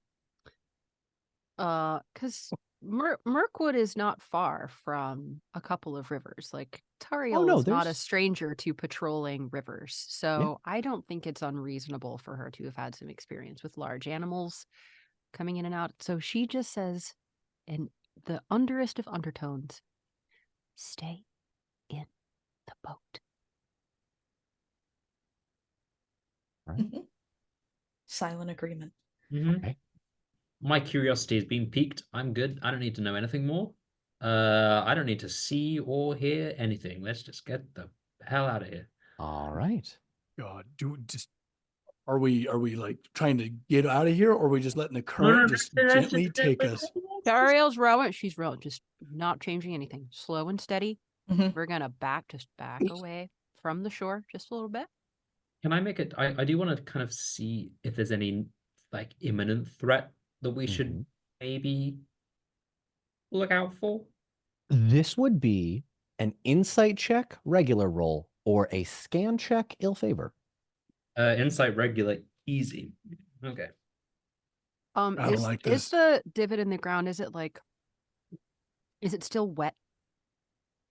Because Mirkwood is not far from a couple of rivers. Like Tariel is not a stranger to patrolling rivers, so I don't think it's unreasonable for her to have had some experience with large animals coming in and out. So she just says, in the underest of undertones, "Stay in the boat." Right. Silent agreement. Okay. My curiosity is being piqued. I'm good. I don't need to know anything more. I don't need to see or hear anything. Let's just get the hell out of here. All right. God, are we like trying to get out of here, or are we just letting the current just gently take us? Tariel's rowing. She's rowing, just not changing anything. Slow and steady. Mhm. We're gonna back away from the shore just a little bit. Can I make it? I do want to kind of see if there's any like imminent threat that we should maybe look out for. This would be an insight check, regular roll, or a scan check, ill favor. Insight, regular, easy. Okay. I don't like this. Is the divot in the ground, is it still wet?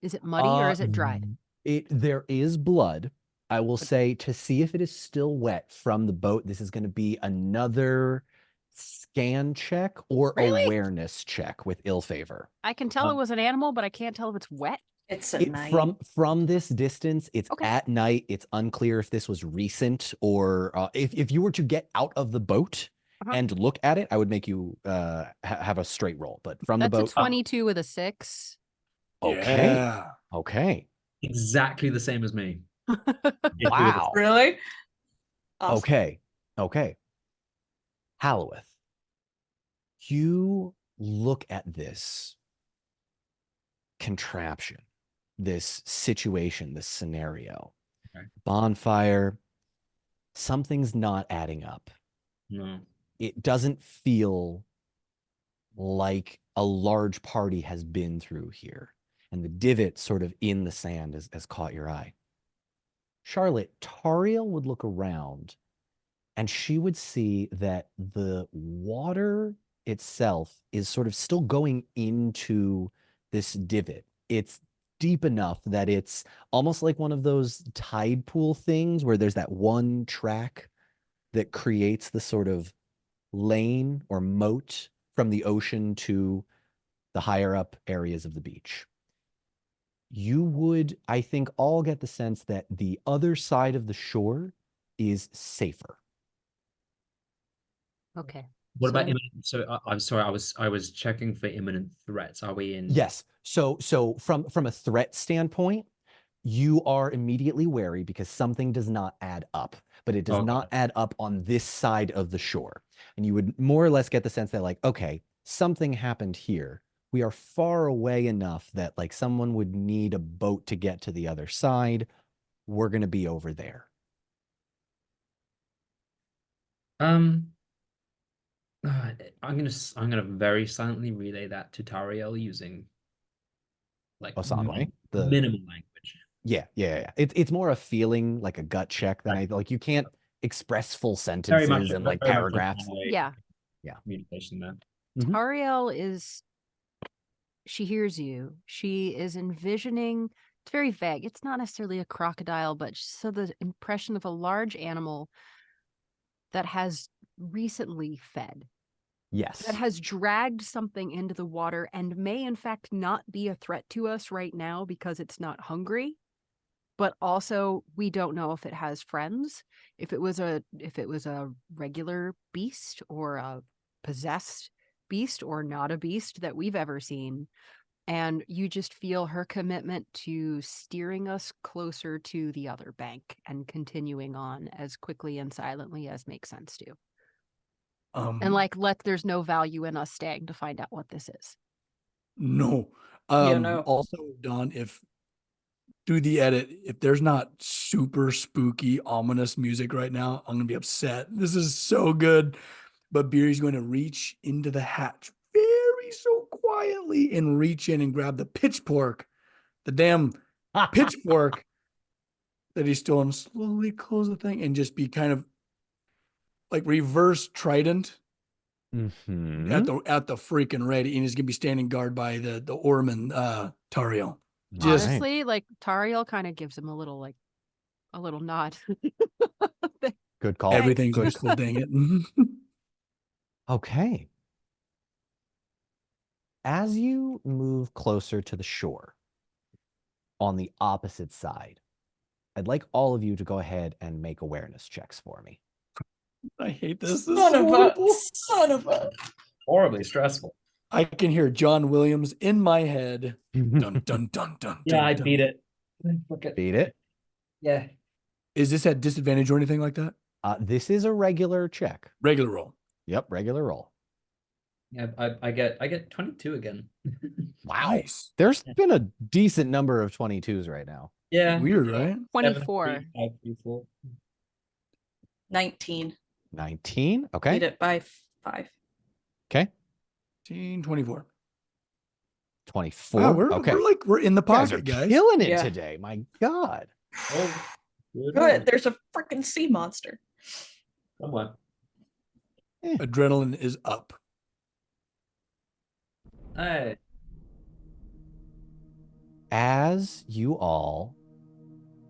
Is it muddy or is it dry? There is blood. I will say, to see if it is still wet from the boat, this is going to be another scan check or awareness check with ill favor. I can tell it was an animal, but I can't tell if it's wet. It's at night. From this distance, it's at night. It's unclear if this was recent or if you were to get out of the boat and look at it, I would make you have a straight roll. But from the boat, that's a 22 with a 6. Okay. Yeah. Okay. Exactly the same as me. Wow. Really? Awesome. Okay. Okay. Halloweth, you look at this contraption, this situation, this scenario. Bonfire, something's not adding up. No. It doesn't feel like a large party has been through here. And the divot sort of in the sand has caught your eye. Charlotte, Tariel would look around and she would see that the water itself is sort of still going into this divot. It's deep enough that it's almost like one of those tide pool things where there's that one track that creates the sort of lane or moat from the ocean to the higher up areas of the beach. You would, I think, all get the sense that the other side of the shore is safer. Okay. What about So- imminent? So I'm sorry, I was checking for imminent threats. Are we in? Yes. So from a threat standpoint, you are immediately wary because something does not add up, but it does Okay. not add up on this side of the shore. And you would more or less get the sense that like, okay, something happened here. We are far away enough that like someone would need a boat to get to the other side. We're going to be over there. I'm gonna very silently relay that to Tariel using like Osanwe, the minimal language. Yeah. It's more a feeling, like a gut check than like you can't express full Very much, sentences and like very much a paragraphs. one-way Yeah. communication there. Tariel she hears you. She is envisioning, it's very vague. It's not necessarily a crocodile, but so the impression of a large animal that has recently fed, Yes. that has dragged something into the water and may in fact not be a threat to us right now because it's not hungry. But also we don't know if it has friends, if it was a regular beast or a possessed beast or not a beast that we've ever seen. And you just feel her commitment to steering us closer to the other bank and continuing on as quickly and silently as makes sense to. And like, there's no value in us staying to find out what this is. No. No. Also, Don, if through the edit, if there's not super spooky, ominous music right now, I'm gonna be upset. This is so good. But Beery's going to reach into the hatch very so quietly and reach in and grab the pitchfork, the damn pitchfork that he's still on, slowly close the thing and just be kind of like reverse trident Mhm. at the freaking ready, and he's gonna be standing guard by the Orman Tariel. Just Honestly, like Tariel kind of gives him a little nod. Good call. everything's Good. useful, dang it. Okay. As you move closer to the shore on the opposite side, I'd like all of you to go ahead and make awareness checks for me. I hate this. This Son is of horrible. a son of a. Horribly stressful. I can hear John Williams in my head. Dun dun dun dun. Yeah, dun, I dun. beat it. Look at Beat it. yeah. Is this at disadvantage or anything like that? This is a regular check. Regular roll. Yep, regular roll. Yeah, I get 22 again. Wow. Nice. There's been a decent number of 22s right now. Yeah. Weird, right? 24. 7, 3, 5, 3, 4. 19. 19. Okay. Beat it by 5. Okay. 24. 24. Wow, we're okay. we're in the You guys are pocket, guys. killing it Yeah. today. My God. Oh, Good. There's a freaking sea monster. Come on. Adrenaline is up. Hey. As you all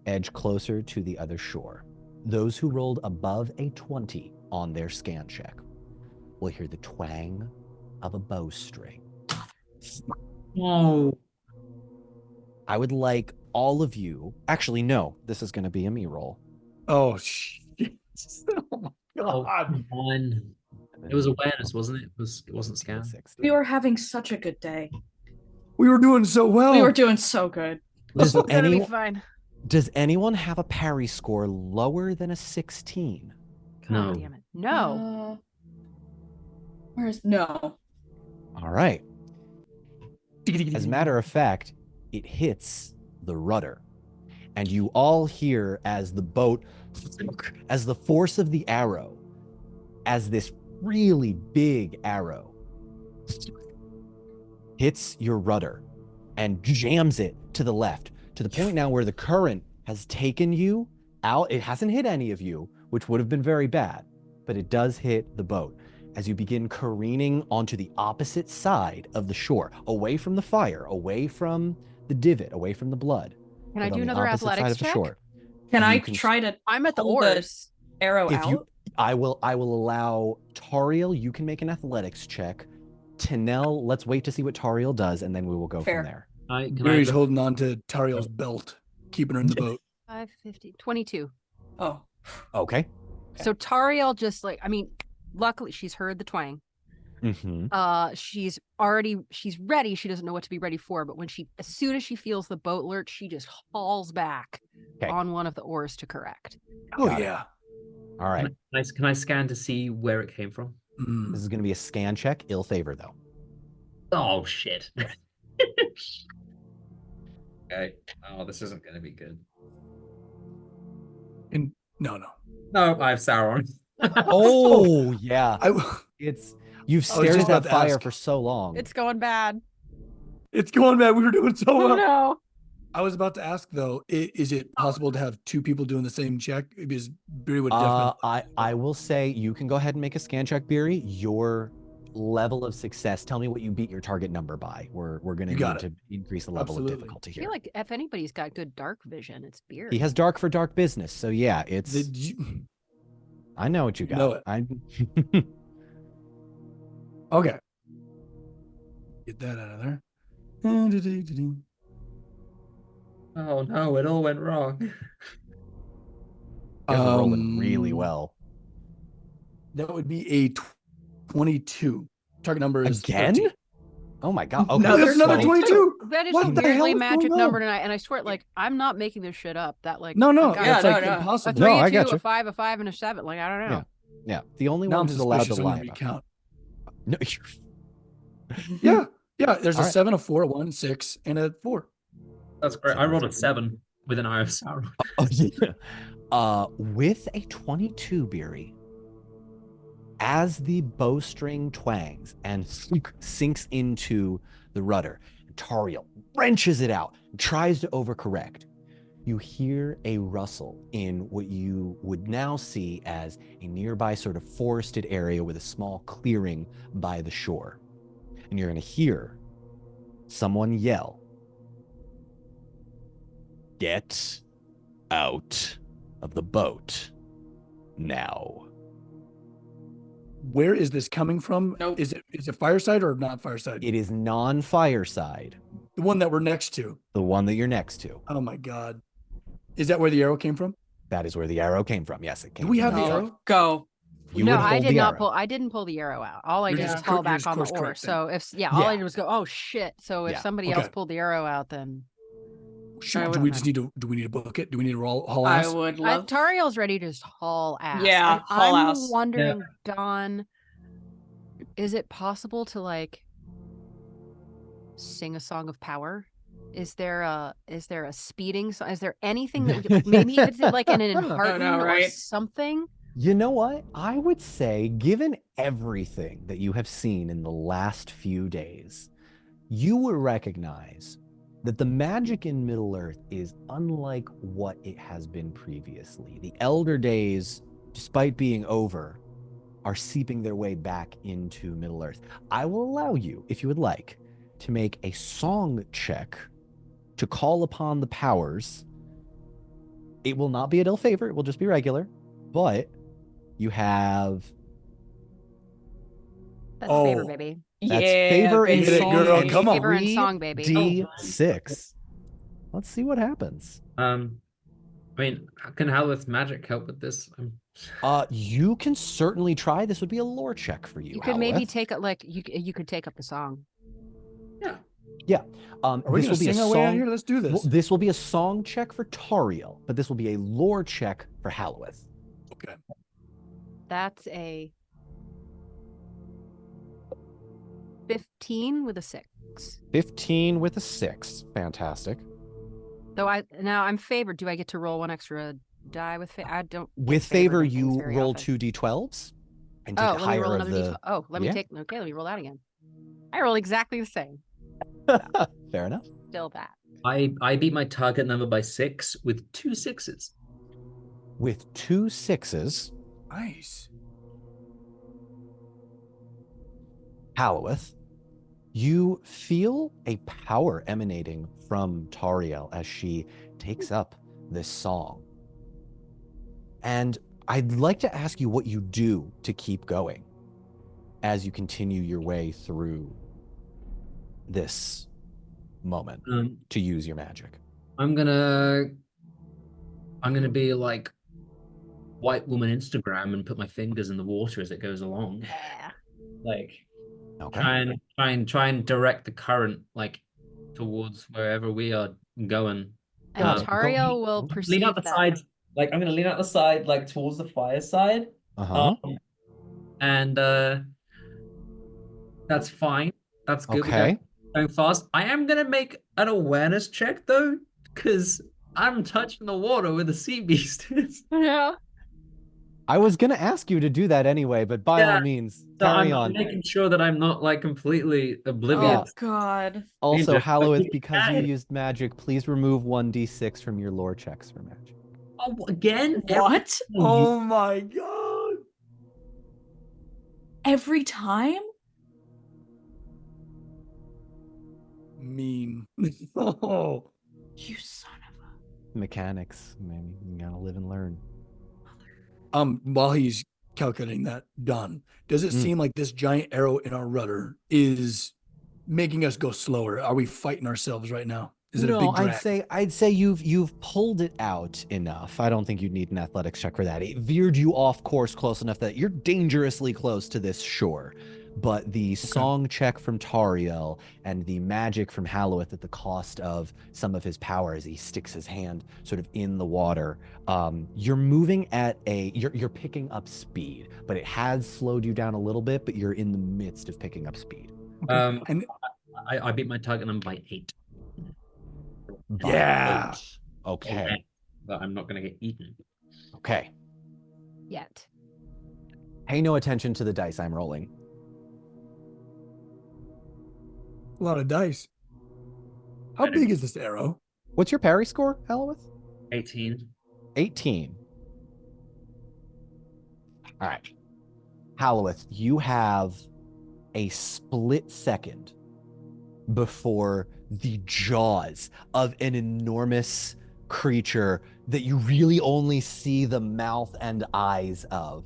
edge closer to the other shore, those who rolled above a 20 on their scan check will hear the twang of a bowstring. Oh. I would like all of you, actually, no, this is going to be a me roll. Oh, shit. Oh, my Oh, God. come on. It was awareness, wasn't it? It wasn't scan. 60. We were having such a good day. We were doing so well. We were doing so good. Does, We're gonna be anyone, fine. does anyone have a parry score lower than a 16? God No. damn it. No. Where's no? All right. As a matter of fact, it hits the rudder. And you all hear as the boat as the force of the arrow, as this really big arrow hits your rudder and jams it to the left, to the point now where the current has taken you out. It hasn't hit any of you, which would have been very bad, but it does hit the boat as you begin careening onto the opposite side of the shore, away from the fire, away from the divot, away from the blood. Can I do another athletics check? Can I try to I'm at the pull oars. arrow out? I will allow Tariel, you can make an athletics check. Tanel, let's wait to see what Tariel does, and then we will go from there. Barry's holding on to Tariel's belt, keeping her in the boat. 550, 22. Oh. Okay. So Tariel just luckily she's heard the twang. Mm-hmm. She's ready. She doesn't know what to be ready for, but as soon as she feels the boat lurch, she just hauls back on one of the oars to correct. Oh, yeah. All right. Can I scan to see where it came from? This is going to be a scan check. Ill favor, though. Oh, shit. Okay. Oh, this isn't going to be good. No. No, I have Sauron. Oh, yeah. You've stared at that fire for so long. It's going bad. It's going bad. We were doing so well. Oh, no. I was about to ask, though, is it possible to have two people doing the same check? Because Beery would definitely... I will say you can go ahead and make a scan check, Beery. Your level of success, tell me what you beat your target number by. We're going to need to increase the level of difficulty here. I feel like if anybody's got good dark vision, it's Beery. He has dark for dark business, so yeah, it's... I know what you got. Okay. Get that out of there. Oh no, it all went wrong. You guys are rolling really well. That would be a 22. Target number is again? 13. Oh my god. Okay. No, there's another 22. That is a weirdly magic number tonight, and I swear, I'm not making this shit up. That no, it's impossible. A 3, a 2, a 5, a 5, and a 7. I don't know. Yeah. The only one who's allowed to lie. Count. No. Yeah. There's a 7, a 4, a 1, 6, and a 4. That's great. I rolled a 7 with an Eye of Sauron. Oh yeah. With a 22, Beery, as the bowstring twangs and sinks into the rudder, Tariel wrenches it out and tries to overcorrect. You hear a rustle in what you would now see as a nearby sort of forested area with a small clearing by the shore. And you're going to hear someone yell, "Get out of the boat now." Where is this coming from? Nope. Is it fireside or not fireside? It is non-fireside. The one that we're next to. The one that you're next to. Oh my god. Is that where the arrow came from? That is where the arrow came from. Yes, it came. Do we have from the that. arrow? Go. I did not pull. I didn't pull the arrow out. All I did was haul back on the oar. So all I did was go, oh shit. So if somebody else pulled the arrow out, then do we need to book it? Do we need to haul ass? I would love. Tariel's ready to just haul ass. Yeah, haul ass. I'm wondering, Don, is it possible to sing a song of power? Is there a speeding song? Is there anything that we could maybe it's like an enhearten or something? You know what? I would say, given everything that you have seen in the last few days, you would recognize that the magic in Middle-earth is unlike what it has been previously. The Elder Days, despite being over, are seeping their way back into Middle-earth. I will allow you, if you would like, to make a song check to call upon the powers. It will not be at ill favor. It will just be regular. But you have... That's favor, baby. That's favor in song, girl. Come on. Favor in song, baby. D6. Let's see what happens. I mean, can Halith's magic help with this? You can certainly try. This would be a lore check for you. You could maybe take it you could take up the song. Yeah. Are we going to sing our way out here? Let's do this. Well, this will be a song check for Tariel, but this will be a lore check for Halowith. Okay. That's a 15 with a 6. 15 with a 6. Fantastic. Though now I'm favored. Do I get to roll one extra die with I don't get With favor, favored in things you very roll often. 2d12s and take a let me higher roll of another the. D12. Oh, let me roll that again. I roll exactly the same. Fair enough. Still that. I beat my target number by 6 with 2 6s. With 2 6s, Nice. Halloweth, you feel a power emanating from Tariel as she takes up this song. And I'd like to ask you what you do to keep going as you continue your way through this moment to use your magic. I'm gonna be like white woman Instagram and put my fingers in the water as it goes along. Yeah. Like Okay. try and direct the current like towards wherever we are going. And Tariel will Lean out perceive the that. sides. Like I'm gonna lean out the side, like towards the fire side. And that's fine. That's good. Okay. We're going fast. I am gonna make an awareness check though, because I'm touching the water with the sea beast. Yeah. I was going to ask you to do that anyway, but by all means, So carry I'm on. making sure that I'm not like completely oblivious. Oh God. Also, Danger. Halloweth, because you used magic, please remove 1d6 from your lore checks for magic. Oh, again? What? Oh my God. Every time? Mean. Oh. You son of a. Mechanics, maybe you gotta live and learn. While he's calculating that, done. Does it seem like this giant arrow in our rudder is making us go slower? Are we fighting ourselves right now? Is it a big drag? I'd say you've pulled it out enough. I don't think you'd need an athletics check for that. It veered you off course close enough that you're dangerously close to this shore. But the song check from Tariel and the magic from Halloweth at the cost of some of his power as he sticks his hand sort of in the water, you're moving at you're picking up speed, but it has slowed you down a little bit, but you're in the midst of picking up speed. And I beat my target number by 8. Yeah. Okay. But I'm not gonna get eaten. Okay. Yet. Pay no attention to the dice I'm rolling. A lot of dice. How big is this arrow? What's your parry score, Halloweth? 18. 18. All right. Halloweth, you have a split second before the jaws of an enormous creature that you really only see the mouth and eyes of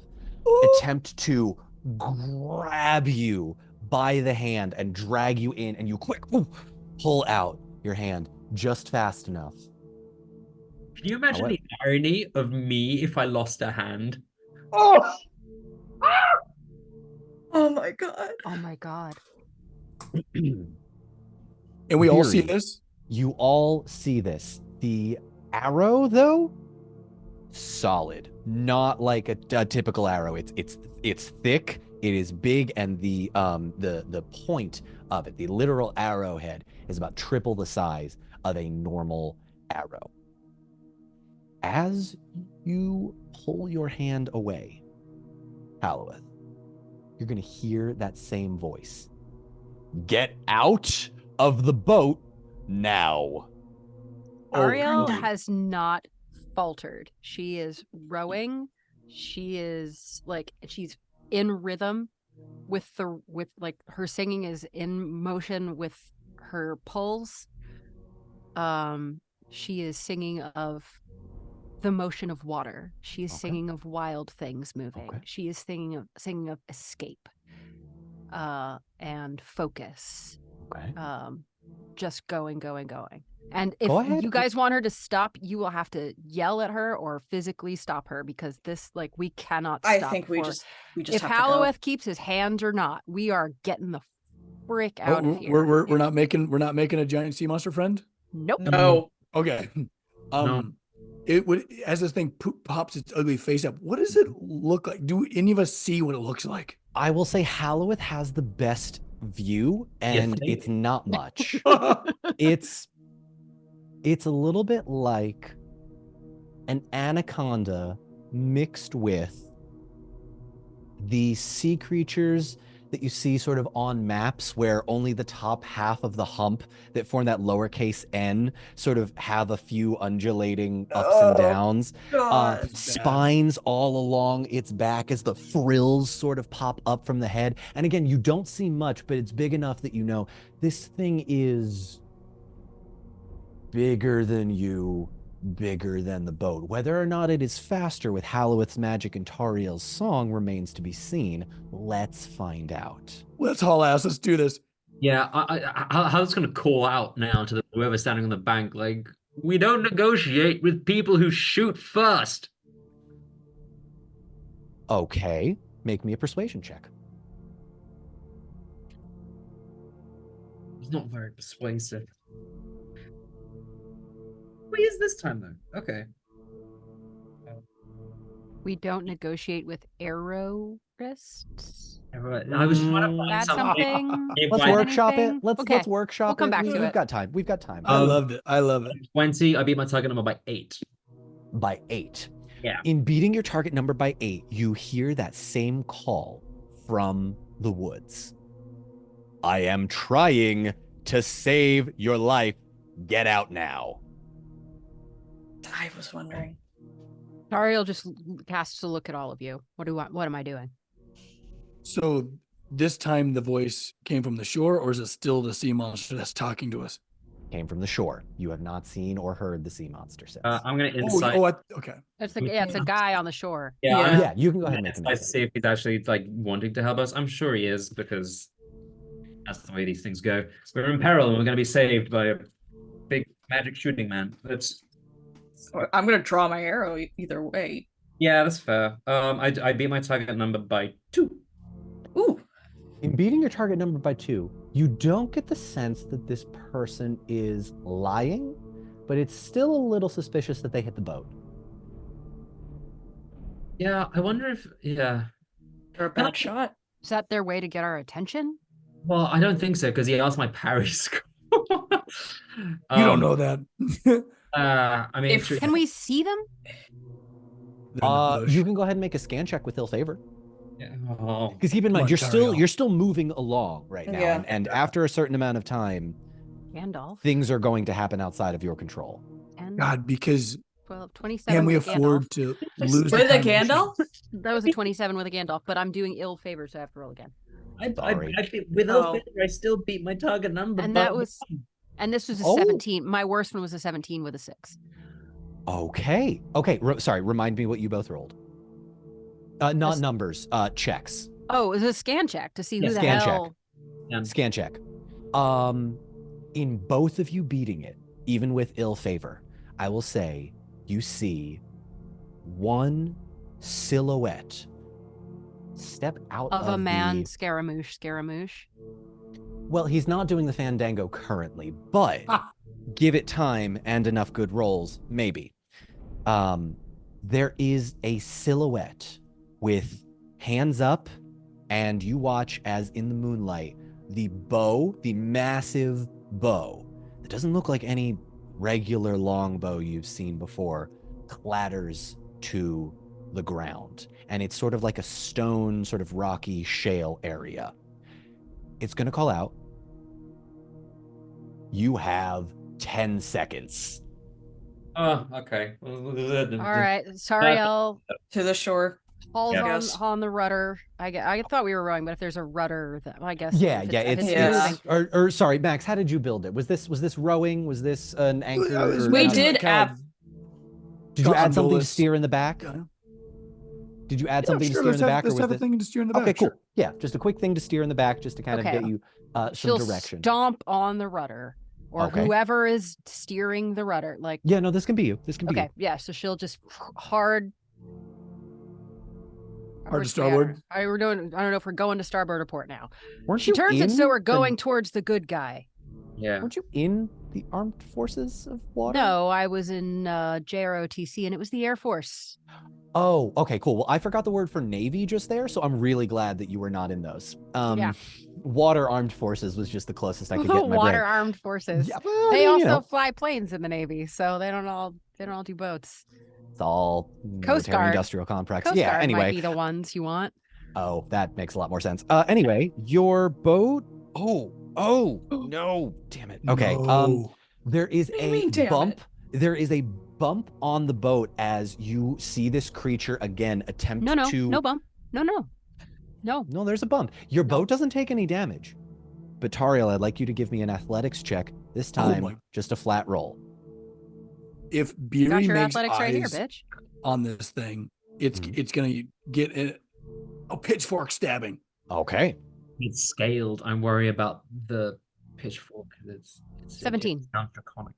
attempt to grab you by the hand and drag you in, and you quick pull out your hand just fast enough. Can you imagine the irony of me if I lost a hand? Oh! Oh my God. Oh my God. And we all see this? You all see this. The arrow, though, solid. Not like a typical arrow. It's thick, it is big, and the point of it, the literal arrowhead, is about triple the size of a normal arrow. As you pull your hand away, Halloweth, you're going to hear that same voice. Get out of the boat now. Ariel has not faltered. She is rowing. She's in rhythm with her singing is in motion with her pulse. She is singing of the motion of water. She is singing of wild things moving. She is singing of escape and focus. Just going. And if you guys want her to stop, you will have to yell at her or physically stop her, because this, we cannot stop. I think we just if have Halloweth to go. keeps his hands or not, we are getting the frick out of here. We're not making a giant sea monster friend? Nope. No. Okay. No. It would, as this thing pops its ugly face up, what does it look like? Do any of us see what it looks like? I will say Halloweth has the best view, and it's not much. It's a little bit like an anaconda mixed with the sea creatures that you see sort of on maps where only the top half of the hump that form that lowercase n sort of have a few undulating ups and downs. Spines all along its back as the frills sort of pop up from the head. And again, you don't see much, but it's big enough that you know this thing is bigger than you, bigger than the boat. Whether or not it is faster with Hallowith's magic and Tariel's song remains to be seen. Let's find out. Let's haul ass. Let's do this. Yeah, I was gonna call out now to whoever's standing on the bank, like, we don't negotiate with people who shoot first. Okay, make me a persuasion check. He's not very persuasive. He is this time though. Okay. We don't negotiate with arrow wrists. I was trying to find That's something. Let's workshop it. Let's workshop We'll come it. back to We've it. got time. We've got time. I loved it. I love it. 20. I beat my target number by 8. By 8. Yeah. In beating your target number by 8, you hear that same call from the woods. I am trying to save your life. Get out now. I was wondering. Tariel just casts a look at all of you. What am I doing? So this time the voice came from the shore, or is it still the sea monster that's talking to us? Came from the shore. You have not seen or heard the sea monster since. I'm gonna insight. Okay. It's a guy on the shore. Yeah, you can go ahead and make I see if he's actually like wanting to help us. I'm sure he is, because that's the way these things go. We're in peril and we're gonna be saved by a big magic shooting man. I'm gonna draw my arrow either way. Yeah, that's fair. I beat my target number by 2. Ooh. In beating your target number by 2, you don't get the sense that this person is lying, but it's still a little suspicious that they hit the boat. Yeah, I wonder if They're a bad shot. Is that their way to get our attention? Well, I don't think so, because he asked my parry score. You don't know that. I mean, Can we see them? You can go ahead and make a scan check with ill favor. Oh. Because keep in mind, you're still moving along right now, Yeah. and after a certain amount of time, Gandalf. things are going to happen outside of your control. God, because 12, 27 can we with a afford Gandalf. to lose With the a time Gandalf? That was a 27 with a Gandalf, but I'm doing ill favor, so I have to roll again. I beat, with Oh. favor, I still beat my target number. And by that was, and this was a Oh. 17. My worst one was a 17 with a 6. Okay. Sorry. Remind me what you both rolled. Not numbers. Checks. Oh, it was a scan check to see who the scan hell. Yeah. Scan check. In both of you beating it, even with ill favor, I will say you see one silhouette step out Of a man, the... Scaramouche. Well, he's not doing the Fandango currently, but give it time and enough good rolls, maybe. There is a silhouette with hands up, and you watch as in the moonlight, the bow, the massive bow, that doesn't look like any regular long bow you've seen before, clatters to the ground. And it's sort of like a stone, sort of rocky shale area. It's going to call out. You have 10 seconds. Oh, okay. All right, Sariel To the shore. hauls Yes. on the rudder. I thought we were rowing, but if there's a rudder, I guess. Yeah, if yeah. if It's moving. or sorry, Max. How did you build it? Was this rowing? Was this an anchor? or We not? did add. Did you add something to gondolas. steer in the back? Yeah. Did you add Yeah, something to sure, steer in the back, or let's was have a this? thing to steer in the back. Okay, cool. Sure. Yeah, just a quick thing to steer in the back, just to kind of Okay. get you some She'll direction. stomp on the rudder, or Okay. whoever is steering the rudder. Like, Yeah, no, this can be you. This can be okay, you. yeah. So she'll just hard. Hard to starboard? I don't know if we're going to starboard or port now. Weren't She you turns it in so we're the- going towards the good guy. Yeah. Weren't you in the armed forces of water? No, I was in JROTC, and it was the Air Force. Oh, okay, cool. Well, I forgot the word for Navy just there, so I'm really glad that you were not in those. Yeah. Water armed forces was just the closest I could get in my Water brain. armed forces. Yeah, well, I They mean, also you know, fly planes in the Navy, so they don't all do boats. It's all Coast military Guard. industrial complex. Coast Yeah, Guard anyway. might be the ones you want. Oh, that makes a lot more sense. Anyway, your boat. Oh, no. Damn it. Okay. No. There is What do you a mean, damn bump. it? There is a bump on the boat as you see this creature again attempt No to. bump. No. No, there's a bump. Your boat doesn't take any damage. But Tariel, I'd like you to give me an athletics check. This time, just a flat roll. If Got Beery your makes athletics right here, eyes bitch. on this thing, it's gonna get a pitchfork stabbing. Okay. It's scaled. I'm worried about the pitchfork. It's 17. It sounds draconic.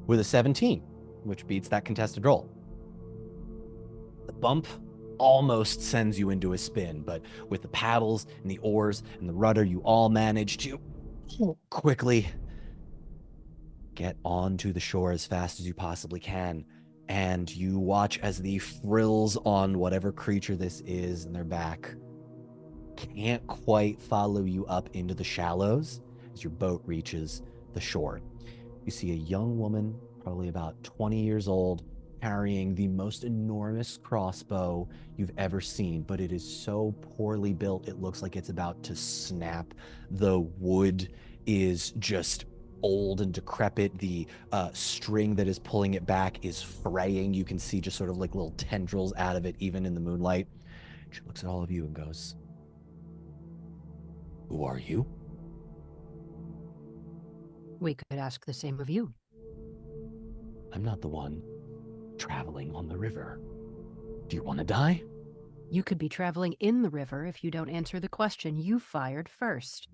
With a 17, which beats that contested roll. The bump almost sends you into a spin, but with the paddles and the oars and the rudder, you all manage to quickly get onto the shore as fast as you possibly can. And you watch as the frills on whatever creature this is in their back can't quite follow you up into the shallows as your boat reaches the shore. You see a young woman, probably about 20 years old, carrying the most enormous crossbow you've ever seen, but it is so poorly built, it looks like it's about to snap. The wood is just old and decrepit. The string that is pulling it back is fraying. You can see just sort of like little tendrils out of it, even in the moonlight. She looks at all of you and goes, "Who are you?" We could ask the same of you. "I'm not the one traveling on the river. Do you want to die?" You could be traveling in the river if you don't answer the question you fired first.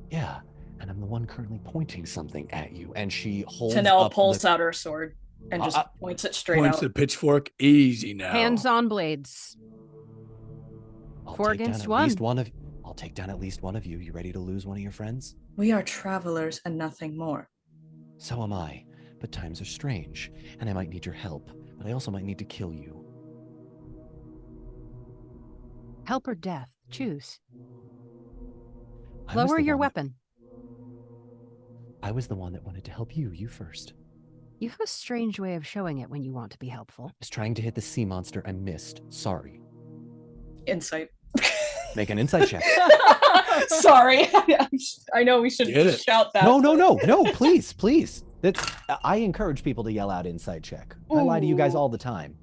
"Yeah, and I'm the one currently pointing something at you." And she holds Tanel up pulls out her sword and just points it straight Points out. the pitchfork. Easy now. Hands on blades. I'll 4 take down against at 1. least one of I'll take down at least one of you. You ready to lose one of your friends? We are travelers and nothing more. So am I, but times are strange, and I might need your help, but I also might need to kill you. Help or death. Choose. I was Lower the your one weapon. I was the one that wanted to help you. You first. You have a strange way of showing it when you want to be helpful. I was trying to hit the sea monster. I missed. Sorry. Insight. Make an insight check. Sorry. I know we should Get it. shout that. No, please. I encourage people to yell out insight check. I lie to you guys Ooh. all the time.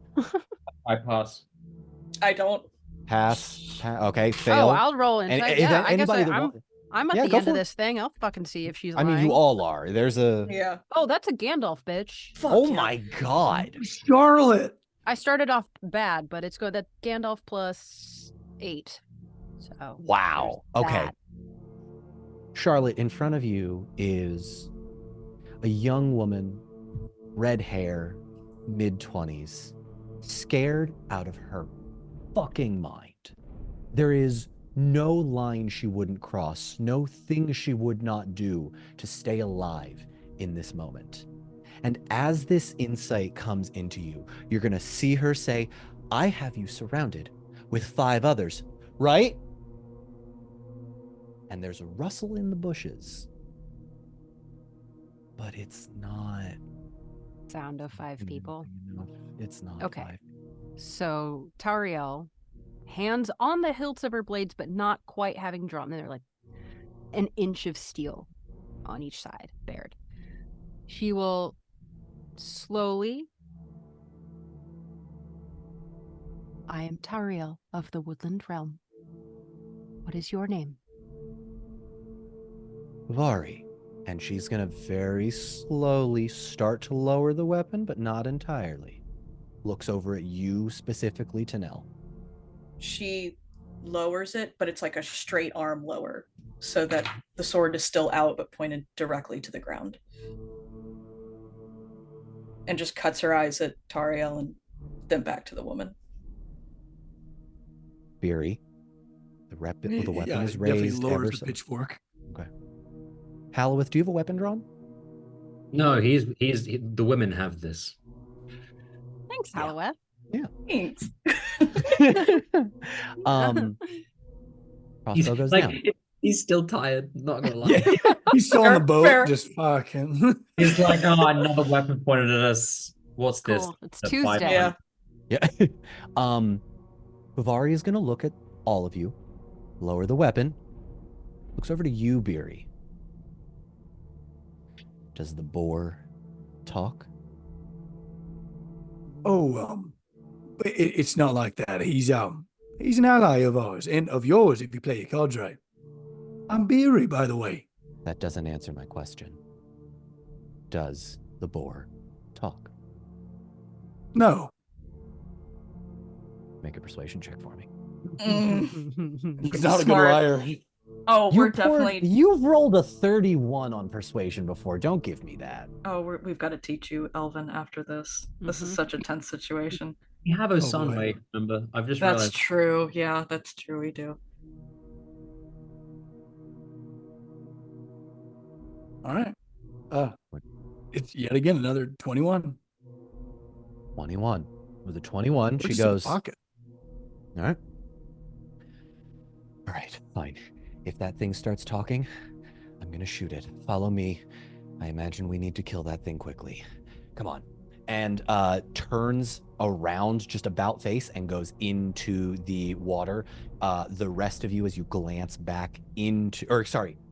I pass. I don't. Pass. Okay, fail. Oh, I'll roll And insight. if Yeah, I guess anybody that I'm at Yeah, the go end for of it. this thing. I'll fucking see if she's I lying. mean, you all are. There's a. Yeah. Oh, that's a Gandalf, bitch. Fuck Oh yeah. my god. Charlotte. I started off bad, but it's good. That Gandalf plus 8. So Wow. there's Okay. that. Charlotte, in front of you is a young woman, red hair, mid-20s, scared out of her fucking mind. There is no line she wouldn't cross, no thing she would not do to stay alive in this moment. And as this insight comes into you, you're going to see her say, "I have you surrounded with 5 others, right?" And there's a rustle in the bushes, but it's not Sound of 5 people. enough. It's not Okay. 5. So Tariel, hands on the hilts of her blades, but not quite having drawn. They're like an inch of steel on each side, bared. She will slowly. I am Tariel of the Woodland Realm. What is your name? Vari. And she's going to very slowly start to lower the weapon, but not entirely. Looks over at you specifically, Tanel. She lowers it, but it's like a straight arm lower so that the sword is still out but pointed directly to the ground. And just cuts her eyes at Tariel and then back to the woman. Beery. The weapon is definitely raised lowers ever the so. pitchfork. Okay. Hallowith, do you have a weapon drawn? No, the women have this. Thanks, Yeah. Halloweth. Thanks. Crossbow goes down. He's still tired, not gonna lie. He's still on the Fair, boat, fair. just fucking. He's like, oh, another weapon pointed at us. What's this? Cool. It's The Tuesday. Yeah. Yeah. Bavari is going to look at all of you, lower the weapon, looks over to you, Beery. Does the boar talk? Oh, it's not like that. He's an ally of ours and of yours if you play your cards right. I'm Beery, by the way. That doesn't answer my question. Does the boar talk? No. Make a persuasion check for me. He's not a good Smart. liar. Oh, we're definitely. You've rolled a 31 on persuasion before. Don't give me that. Oh, we've got to teach you, Elvin, after this. This is such a tense situation. We have a Oh, son, boy. wait, remember? I've just That's realized. true. Yeah, that's true. We do. All right. It's yet again another 21. 21. With a 21, she Puts it in the goes, all pocket. right. All right, fine. If that thing starts talking, I'm going to shoot it. Follow me. I imagine we need to kill that thing quickly. Come on. And turns around just about face and goes into the water. The rest of you, as you glance back into,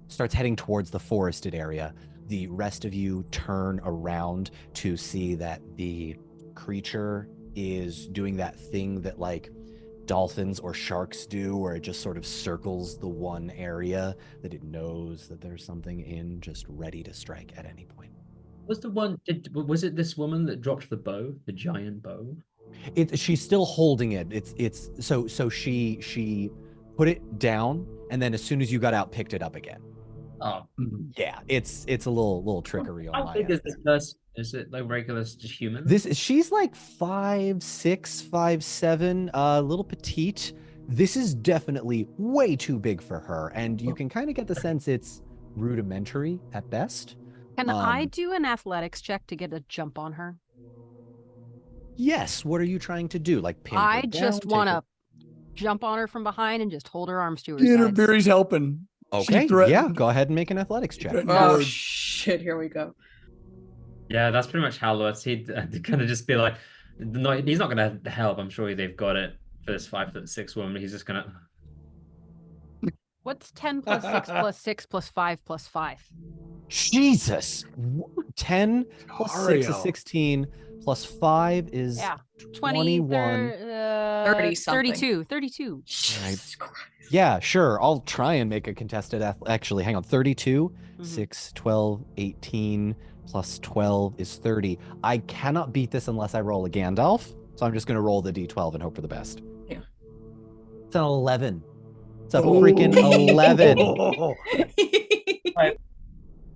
starts heading towards the forested area. The rest of you turn around to see that the creature is doing that thing that like dolphins or sharks do, where it just sort of circles the one area that it knows that there's something in, just ready to strike at any point. Was it this woman that dropped the bow, the giant bow? She's still holding it. It's so she put it down, and then as soon as you got out, picked it up again. Oh, yeah, it's a little trickery on how my big end. is this person? Is it like regular, just human? She's like 5'6", 5'7", little petite. This is definitely way too big for her, and you can kind of get the sense it's rudimentary at best. Can I do an athletics check to get a jump on her? Yes. What are you trying to do? Like pin her I down, just take want her- to jump on her from behind and just hold her arms to her Get her, sides. Beery's helping. Okay, yeah, go ahead and make an athletics check. Oh, shit. Here we go. Yeah, that's pretty much how Lutz. He'd kind of just be like, no, he's not going to help. I'm sure they've got it for this 5'6" woman. He's just going to. What's 10 plus 6 plus 6 plus 5 plus 5? Jesus. 10 plus 6 is Tario. 16 plus 5 is Yeah. 20, 21. 30 something. 32. Jesus Christ. Yeah, sure. I'll try and make a contested actually, hang on. 32, 6, 12, 18 plus 12 is 30. I cannot beat this unless I roll a Gandalf, so I'm just going to roll the d12 and hope for the best. Yeah. It's an 11. It's a freaking 11.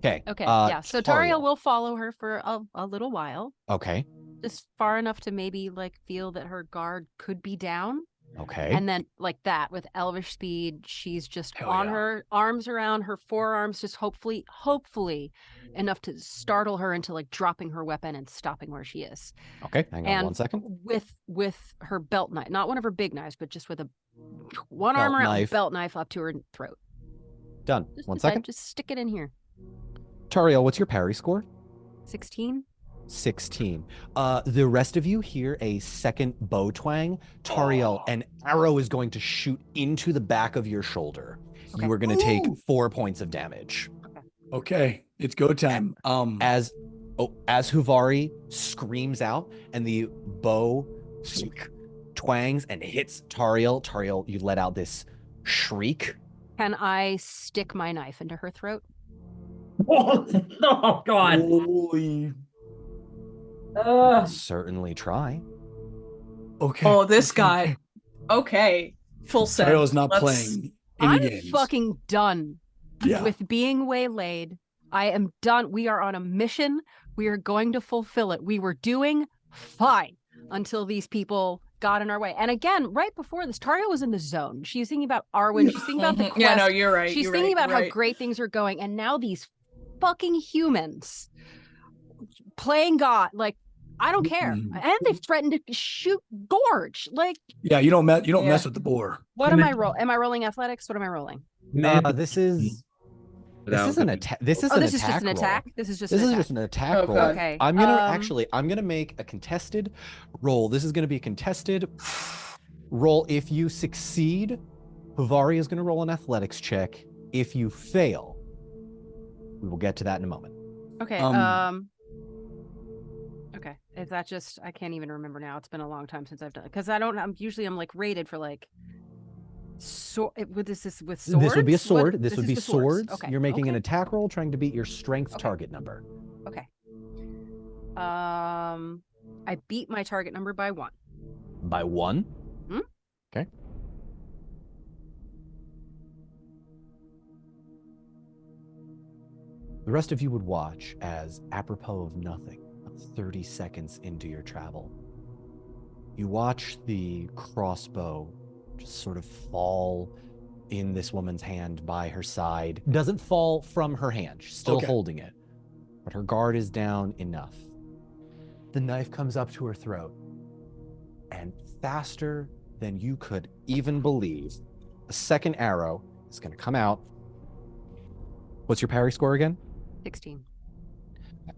Okay. Okay, yeah. So Tario Tario will follow her for a little while. Okay. Just far enough to maybe like feel that her guard could be down. Okay. And then like that with elvish speed, she's just Hell on yeah. her arms around her forearms, just hopefully enough to startle her into like dropping her weapon and stopping where she is. Okay. Hang on And 1 second. with her belt knife, not one of her big knives, but just with one Belt arm around knife. the belt knife up to her throat. Done. Just 1 decide, second. just stick it in here. Tario, what's your parry score? 16. 16. The rest of you hear a second bow twang. Tariel, an arrow is going to shoot into the back of your shoulder. Okay. You are going to take Ooh. 4 points of damage. Okay, it's go time. As Huvari screams out and the bow twangs and hits Tariel. Tariel, you let out this shriek. Can I stick my knife into her throat? Oh, God. Holy. Certainly try. Okay. Oh, this okay, guy. okay. Okay. Full set. Tariel's not Let's- playing any I'm games. fucking done Yeah. with being waylaid. I am done. We are on a mission. We are going to fulfill it. We were doing fine until these people got in our way. And again, right before this, Tario was in the zone. She's thinking about Arwen. She's thinking about the quest. Yeah, no, you're right. She's you're thinking right, about you're how right. great things are going. And now these fucking humans playing God, like, I don't care. Mhm. And they've threatened to shoot Gorge. Like, Yeah, you don't mess. You don't Yeah. mess with the boar. what am I rolling? Am I rolling athletics? What am I rolling? This is This is an attack. This is Oh, an this is attack just an roll. attack. This is just This an is attack. just an attack Oh, roll. God. Okay. I'm gonna make a contested roll. This is gonna be a contested roll. If you succeed, Huvari is gonna roll an athletics check. If you fail, we will get to that in a moment. Okay. Okay. Is that just? I can't even remember now. It's been a long time since I've done it because I'm usually like rated for like. Is this with swords? This would be a sword. What? This would be with swords. Okay. You're making an okay. attack roll, trying to beat your strength Okay. target number. Okay. I beat my target number by 1. By 1? Hmm? Okay. The rest of you would watch as, apropos of nothing, 30 seconds into your travel, you watch the crossbow just sort of fall in this woman's hand by her side. Doesn't fall from her hand. She's still holding it, but her guard is down enough. The knife comes up to her throat, and faster than you could even believe, a second arrow is going to come out. What's your parry score again? 16.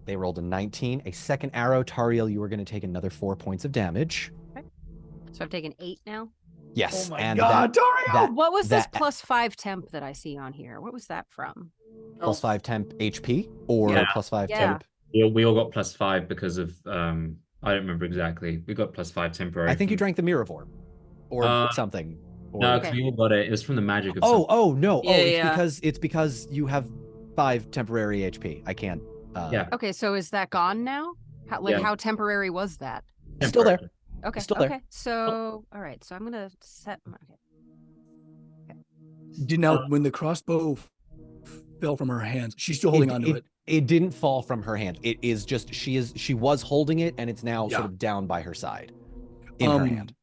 They rolled a 19. A second arrow, Tariel, you are going to take another 4 points of damage. Okay. So I've taken 8 now. Yes. Oh my and God, Tariel! What was this plus 5 temp that I see on here? What was that from? Plus 5 temp HP or Yeah. plus 5 Yeah. temp? We all got +5 because of I don't remember exactly. We got +5 temporary. I think you drank the Mirror Orb or something. Or... No, because we all got it. It was from the magic of no. Yeah, It's because you have 5 temporary HP. I can't. Yeah. Okay, so is that gone now? How temporary was that? Still there. Okay. Still there. Okay. So, all right. So I'm gonna set my. Okay. Did now when the crossbow fell from her hands, she's still holding onto it. It didn't fall from her hand. It is just she was holding it, and it's now sort of down by her side in her hand.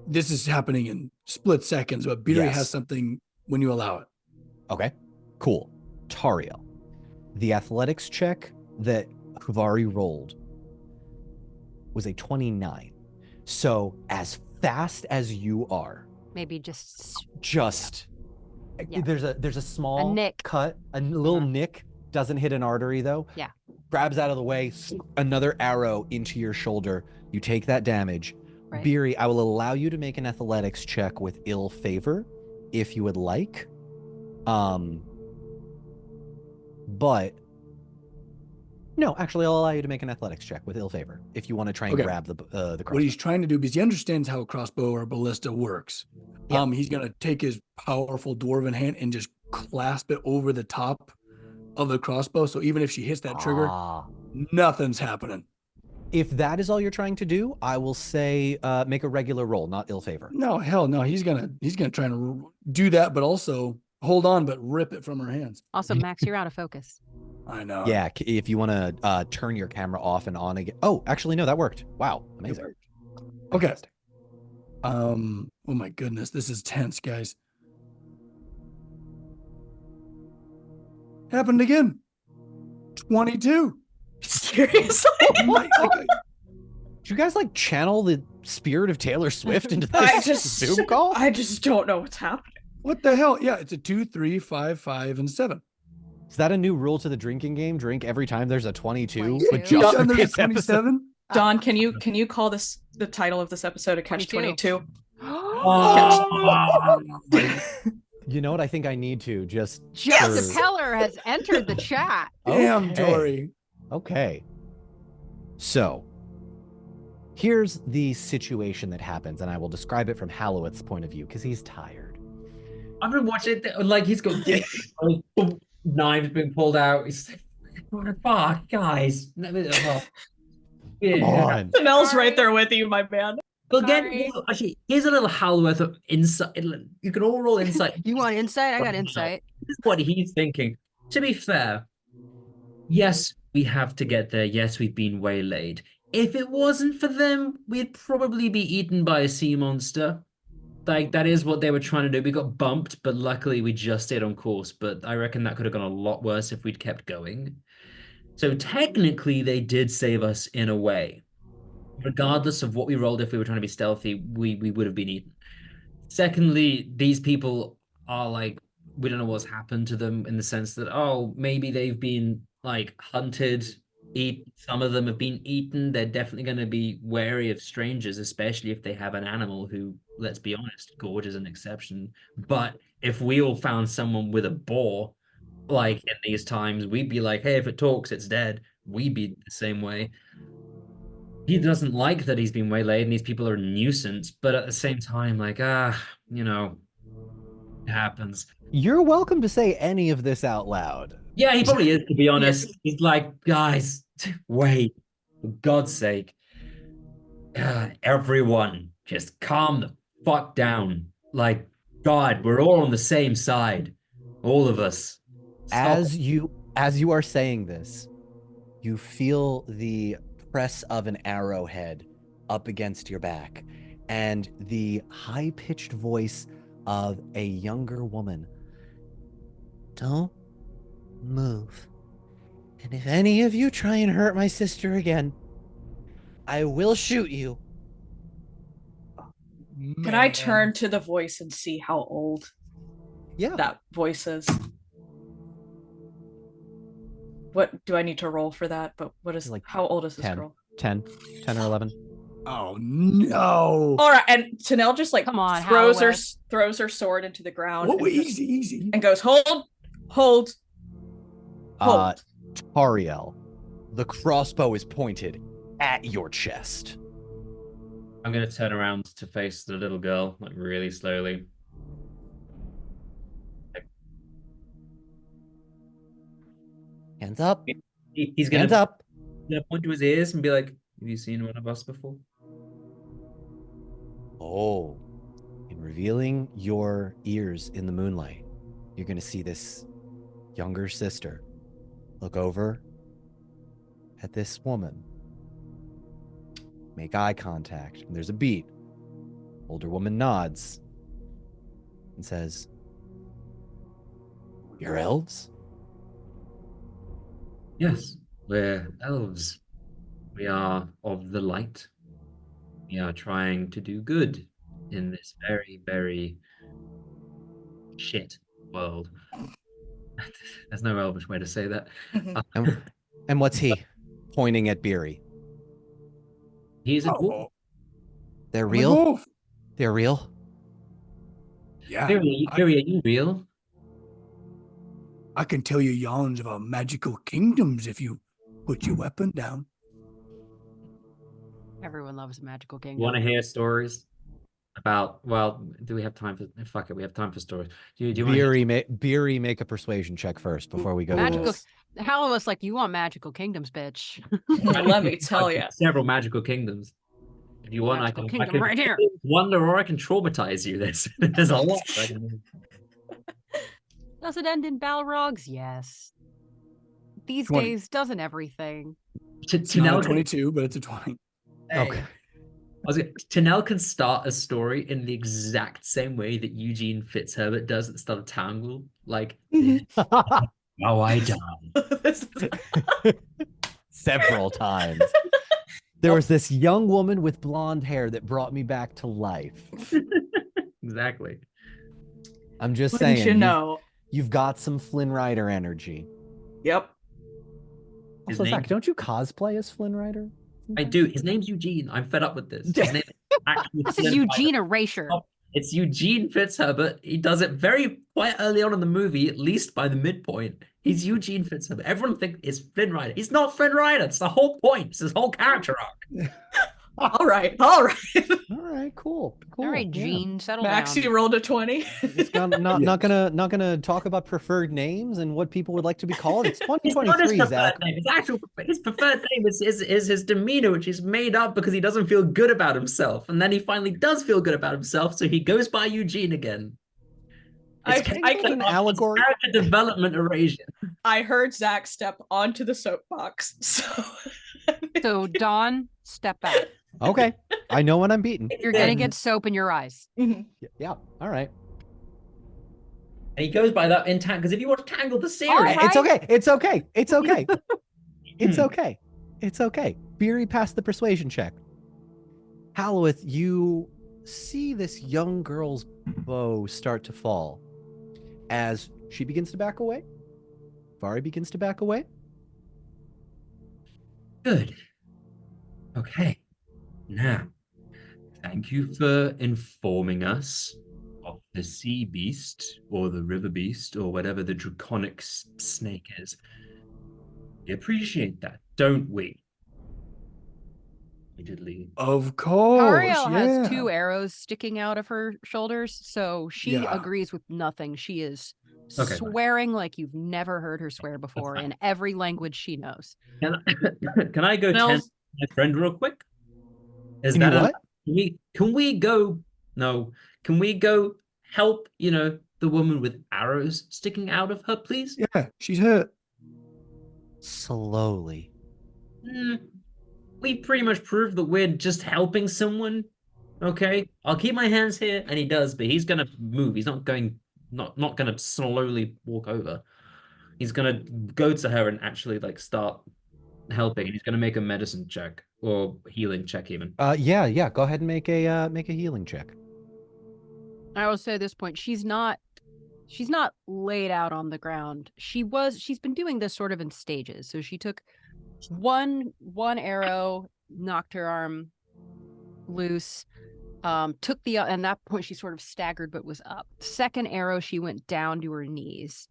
This is happening in split seconds, but Beery has something when you allow it. Okay, cool. Tariel, the athletics check that Huvari rolled was a 29. So as fast as you are, Maybe just there's a small nick. cut, a little nick, doesn't hit an artery though. Yeah. Grabs out of the way, another arrow into your shoulder. You take that damage. Right. Beery, I will allow you to make an athletics check with ill favor if you would like. But no, actually, I'll allow you to make an athletics check with ill favor if you want to try and grab the crossbow. What he's trying to do, because he understands how a crossbow or a ballista works, he's going to take his powerful dwarven hand and just clasp it over the top of the crossbow. So even if she hits that trigger, nothing's happening. If that is all you're trying to do, I will say make a regular roll, not ill favor. No, hell no. He's gonna try to do that, but also hold on, but rip it from her hands. Also, Max, you're out of focus. I know. Yeah, if you want to turn your camera off and on again. Oh, actually, no, that worked. Wow, amazing. Okay. Oh my goodness, this is tense, guys. Happened again. 22. Seriously? Did you guys like channel the spirit of Taylor Swift into this Zoom call? I just don't know what's happening. What the hell? Yeah, it's a 2, 3, 5, 5, and 7. Is that a new rule to the drinking game? Drink every time there's a 22? With just for there's this 27. Don, can you call this the title of this episode a Catch 22? You know what? I think I need to just. Jeff Peller has entered the chat. Damn, Tori. Okay. So, here's the situation that happens, and I will describe it from Hallowith's point of view because he's tired. I've been watching it, like he's got knives being pulled out. He's like, fuck, guys. Come on. Chanel's right there with you, my man. But again, actually, here's a little Hallowith of insight. You can all roll insight. You want insight? I got insight. This is what he's thinking. To be fair, yes, we have to get there. Yes, we've been waylaid. If it wasn't for them, we'd probably be eaten by a sea monster. Like, that is what they were trying to do. We got bumped, but luckily we just stayed on course. But I reckon that could have gone a lot worse if we'd kept going. So technically, they did save us in a way. Regardless of what we rolled, if we were trying to be stealthy, we would have been eaten. Secondly, these people are like we don't know what's happened to them in the sense that, oh, maybe they've been like hunted, some of them have been eaten. They're definitely going to be wary of strangers, especially if they have an animal who, let's be honest, Gorge is an exception. But if we all found someone with a boar, like in these times, we'd be like, hey, if it talks, it's dead. We'd be the same way. He doesn't like that he's been waylaid and these people are a nuisance, but at the same time, like, you know, it happens. You're welcome to say any of this out loud. Yeah, he probably is, to be honest. Yes. He's like, guys, wait, for God's sake. Everyone, just calm the fuck down. Like, God, we're all on the same side. All of us. Stop. As you are saying this, you feel the press of an arrowhead up against your back, and the high-pitched voice of a younger woman. Don't move. And if any of you try and hurt my sister again, I will shoot you. Can I turn to the voice and see how old Yeah. that voice is? What do I need to roll for that? But what is Like how old is this 10. girl? 10 or 11. Oh no! All right, and Tanel just like Come on, throws Halloweth. her sword into the ground Oh, and, easy. and goes, hold. Tariel, the crossbow is pointed at your chest. I'm going to turn around to face the little girl, like really slowly. Hands up. He's going Hands up. to point to his ears and be like, have you seen one of us before? Oh, in revealing your ears in the moonlight, you're going to see this younger sister look over at this woman, make eye contact, and there's a beat. Older woman nods and says, "You're elves?" Yes, we're elves. We are of the light. We are trying to do good in this very, very shit world. There's no Elvish way to say that. And what's he? Pointing at Beery. He's a dwarf. They're I'm a real? dwarf. They're real? Yeah. Beery, are you real? I can tell you yarns about magical kingdoms if you put your weapon down. Everyone loves a magical You kingdom. want to hear stories about, well, do we have time for, fuck it, we have time for stories. Do you want to hear Beery, make a persuasion check first before we go to Magical. this. Halloweth's like, you want magical kingdoms, bitch. Let me tell you. several magical kingdoms. If you want, Magical I kingdom can right here. wonder, or I can traumatize you. There's a lot. I can do. Does it end in Balrogs? Yes. These 20. days, doesn't everything? It's not a Tanel, 22, but it's a 20. Okay. Tanel can start a story in the exact same way that Eugene Fitzherbert does at the start of Tangled. Like, how I died. Several times. There was this young woman with blonde hair that brought me back to life. Exactly. I'm just Wouldn't saying. you know? You've got some Flynn Rider energy. Yep. His Also, name- Zach, don't you cosplay as Flynn Rider? I do. His name's Eugene. I'm fed up with this. His name is actually This is Flynn Eugene Rider. Erasure. It's Eugene Fitzherbert. He does it very quite early on in the movie, at least by the midpoint. He's Eugene Fitzherbert. Everyone thinks it's Flynn Rider. He's not Flynn Rider. It's the whole point. It's his whole character arc. All right. All right, cool. All right, yeah. Gene, settle Maxie down. rolled a 20. It's not gonna talk about preferred names and what people would like to be called. It's It's not his 2023, preferred Zach. name. His preferred name is his demeanor, which is made up because he doesn't feel good about himself. And then he finally does feel good about himself, so he goes by Eugene again. It's I kind of an allegory. character development erasure. I heard Zach step onto the soapbox. So So, Dawn, step back. Okay, I know when I'm beaten. You're going to get soap in your eyes. Yeah, all right. And he goes by that in Tangled, because if you watch Tangled the series, All right. It's okay. It's okay. It's okay. It's okay. It's okay. Beery passed the persuasion check. Halloweth, you see this young girl's bow start to fall. as she begins to back away. Vari begins to back away. Good. Okay. Now, thank you for informing us of the sea beast or the river beast or whatever the draconic snake is. We appreciate that, don't we? Repeatedly. Of course, Tariel yeah. has 2 arrows sticking out of her shoulders, so she Yeah. agrees with nothing. She is Okay, fine. swearing like you've never heard her swear before fine. in every language she knows. Can I go Smells- tend my friend real quick? Is Can you that what? Can we go? No. Can we go help? The woman with arrows sticking out of her, please. Yeah, she's hurt. Slowly. We pretty much proved that we're just helping someone. Okay, I'll keep my hands here, and he does, but he's gonna move. He's not gonna slowly walk over. He's gonna go to her and actually start helping, and he's gonna make a medicine check or healing check even. Yeah. Go ahead and make a healing check. I will say at this point, she's not laid out on the ground. She's been doing this sort of in stages. So she took one arrow, knocked her arm loose, took the and that point she sort of staggered but was up. Second arrow, she went down to her knees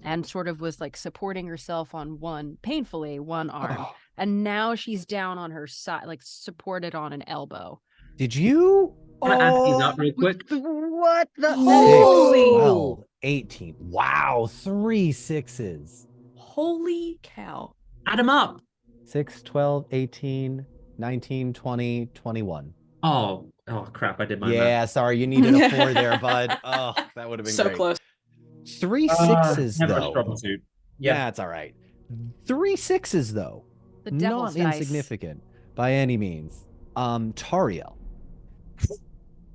and sort of was supporting herself on one arm. Oh, And now she's down on her side, supported on an elbow. Did you? Can I ask you that real quick? What the? Holy- 6, 12, 18. Wow, 3 6s. Holy cow. Add him up. 6, 12, 18, 19, 20, 21. Oh crap! I did my Yeah, sorry, you needed a 4 there, bud. Oh, that would have been So great. close. 3 math. 6s Never a though. strong suit. Yeah. That's all right. 3 6s though. The devil's Not dice. insignificant by any means. Tariel.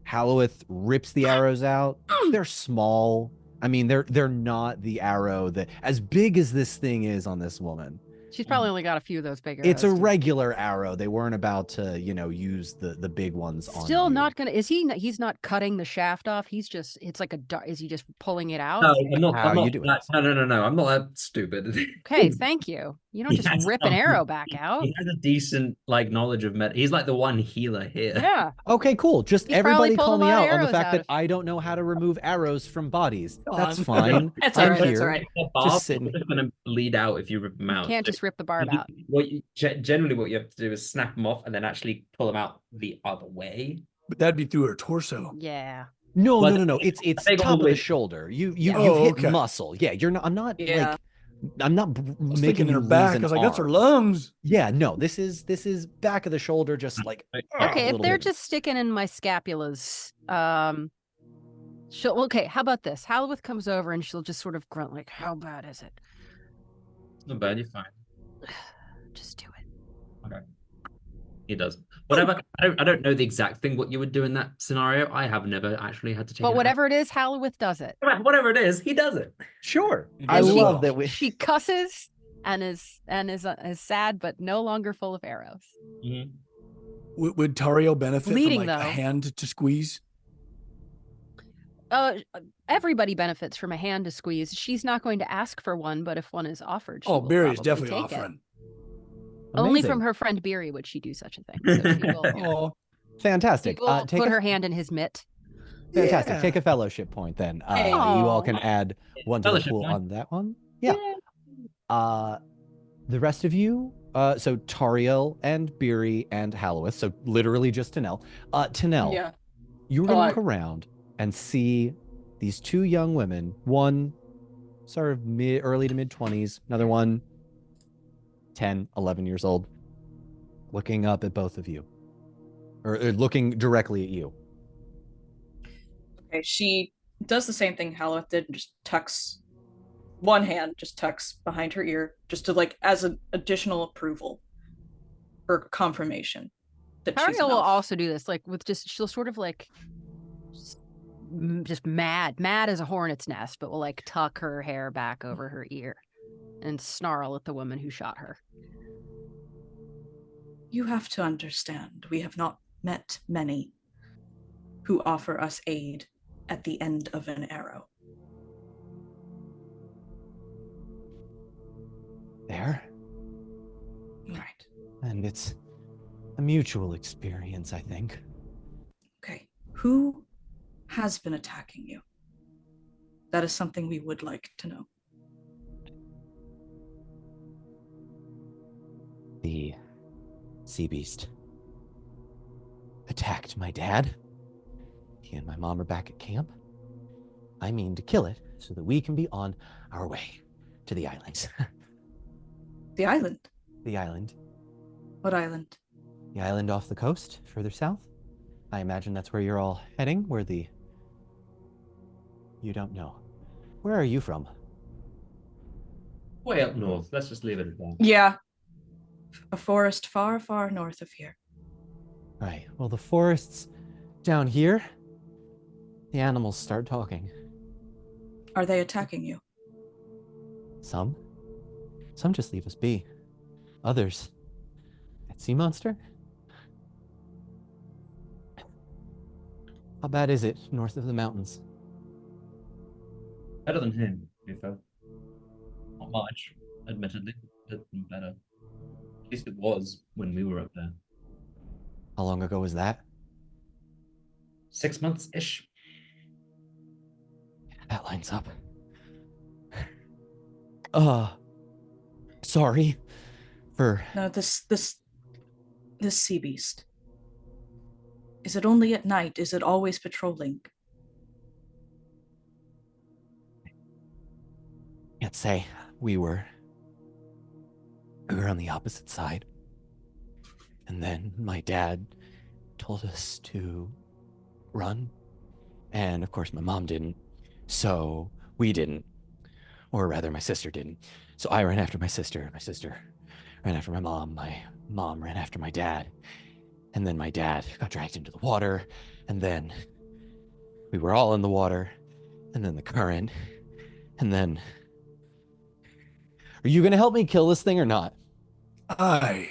Halloweth rips the arrows out. They're small. I mean, they're not the arrow that as big as this thing is on this woman. She's probably only got a few of those big arrows. It's a too. regular arrow. They weren't about to, use the big ones on Still you. not gonna. He's not cutting the shaft off. He's just. It's like a. Is he just pulling it out? No, I'm not. How I'm you not doing that, this? no. I'm not that stupid. Okay, thank you. You don't He just has rip an some- arrow back out. He has a decent knowledge of med. He's like the one healer here. Yeah. Okay, cool. Just He's probably everybody pulled call a me lot of out on the arrows fact out that of- I don't know how to remove arrows from bodies. That's on. fine. That's I'm all right. That's here. all right. The barb Just sitting. is going to bleed out if you rip them out. You can't So just rip the barb out. generally what you have to do is snap them off and then actually pull them out the other way. But that'd be through her torso. Yeah. No. Well, It's they go all top the of the way- shoulder. You've Oh, hit okay. muscle. Yeah, you're not. I'm not Yeah. I'm not I was making thinking you her lose back. I an was like, that's her arm. lungs. Yeah, no. This is back of the shoulder, just like Okay, a Okay, if little they're bit. just sticking in my scapulas, okay, how about this? Halloweth comes over and she'll just sort of grunt like, "How bad is it? It's not bad. You're fine. Just do it." He does. Whatever. I don't know the exact thing what you would do in that scenario. I have never actually had to take. But an whatever it is, Halloweth does it. action. Whatever it is, he does it. Sure. It I is she- love that we. She cusses and is sad, but no longer full of arrows. Would Tario benefit Bleeding, from a though. hand to squeeze? Everybody benefits from a hand to squeeze. She's not going to ask for one, but if one is offered, she Oh, will Barry is probably definitely take it. offering. Only Amazing. from her friend Beery would she do such a thing. So she will, Oh, Fantastic. she will Take put a, her hand in his mitt. fantastic. yeah. Take a fellowship point then. Hey. You all Aw. can add one to the Fellowship pool point. on that one. Yeah. The rest of you, so Tariel and Beery and Halloweth, so literally just Tanel. Tanel, Yeah. you're gonna Oh, look around and see these 2 young women, one sort of early to mid 20s, another one 10, 11 years old, looking up at both of you, or looking directly at you. Okay, she does the same thing Halloweth did and just tucks one hand, just tucks behind her ear, just to as an additional approval or confirmation that she's Tariel will enough. also do this, she'll sort of just mad as a hornet's nest, but will tuck her hair back over her ear and snarl at the woman who shot her. You have to understand, we have not met many who offer us aid at the end of an arrow. kind. It's a mutual experience, I think. Okay. Who has been attacking you? That is something we would like to know. The sea beast attacked my dad. He and my mom are back at camp. I mean to kill it so that we can be on our way to the islands. The island? The island. What island? The island off the coast, further south. I imagine that's where you're all heading, where the... You don't know. Where are you from? Way up north. Let's just leave it at that. Yeah. A forest far, far north of here. Right. Well, the forests down here, the animals start talking. Are they attacking you? Some just leave us be. Others, that sea monster? How bad is it north of the mountains? Better than him, Ufo. Not much, admittedly, but better. At least it was when we were up there. How long ago was that? 6 months-ish. That lines up. Sorry for... No, this sea beast. Is it only at night? Is it always patrolling? Can't say. We were on the opposite side. And then my dad told us to run. And of course my mom didn't. So we didn't. Or rather my sister didn't. So I ran after my sister. My sister ran after my mom. My mom ran after my dad. And then my dad got dragged into the water. And then we were all in the water. And then the current. And then... Are you going to help me kill this thing or not? I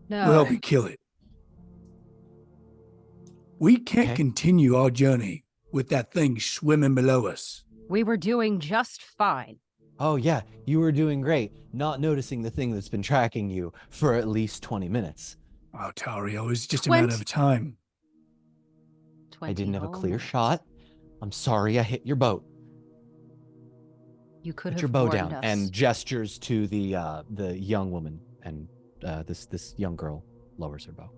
No. will help you kill it. We can't continue our journey with that thing swimming below us. We were doing just fine. Oh, yeah, you were doing great, not noticing the thing that's been tracking you for at least 20 minutes. Oh, Tario, it's just a matter of time. I didn't have a clear minutes. shot. I'm sorry I hit your boat. You could Put have your bow warned down, us. and gestures to the young woman, and this young girl lowers her bow.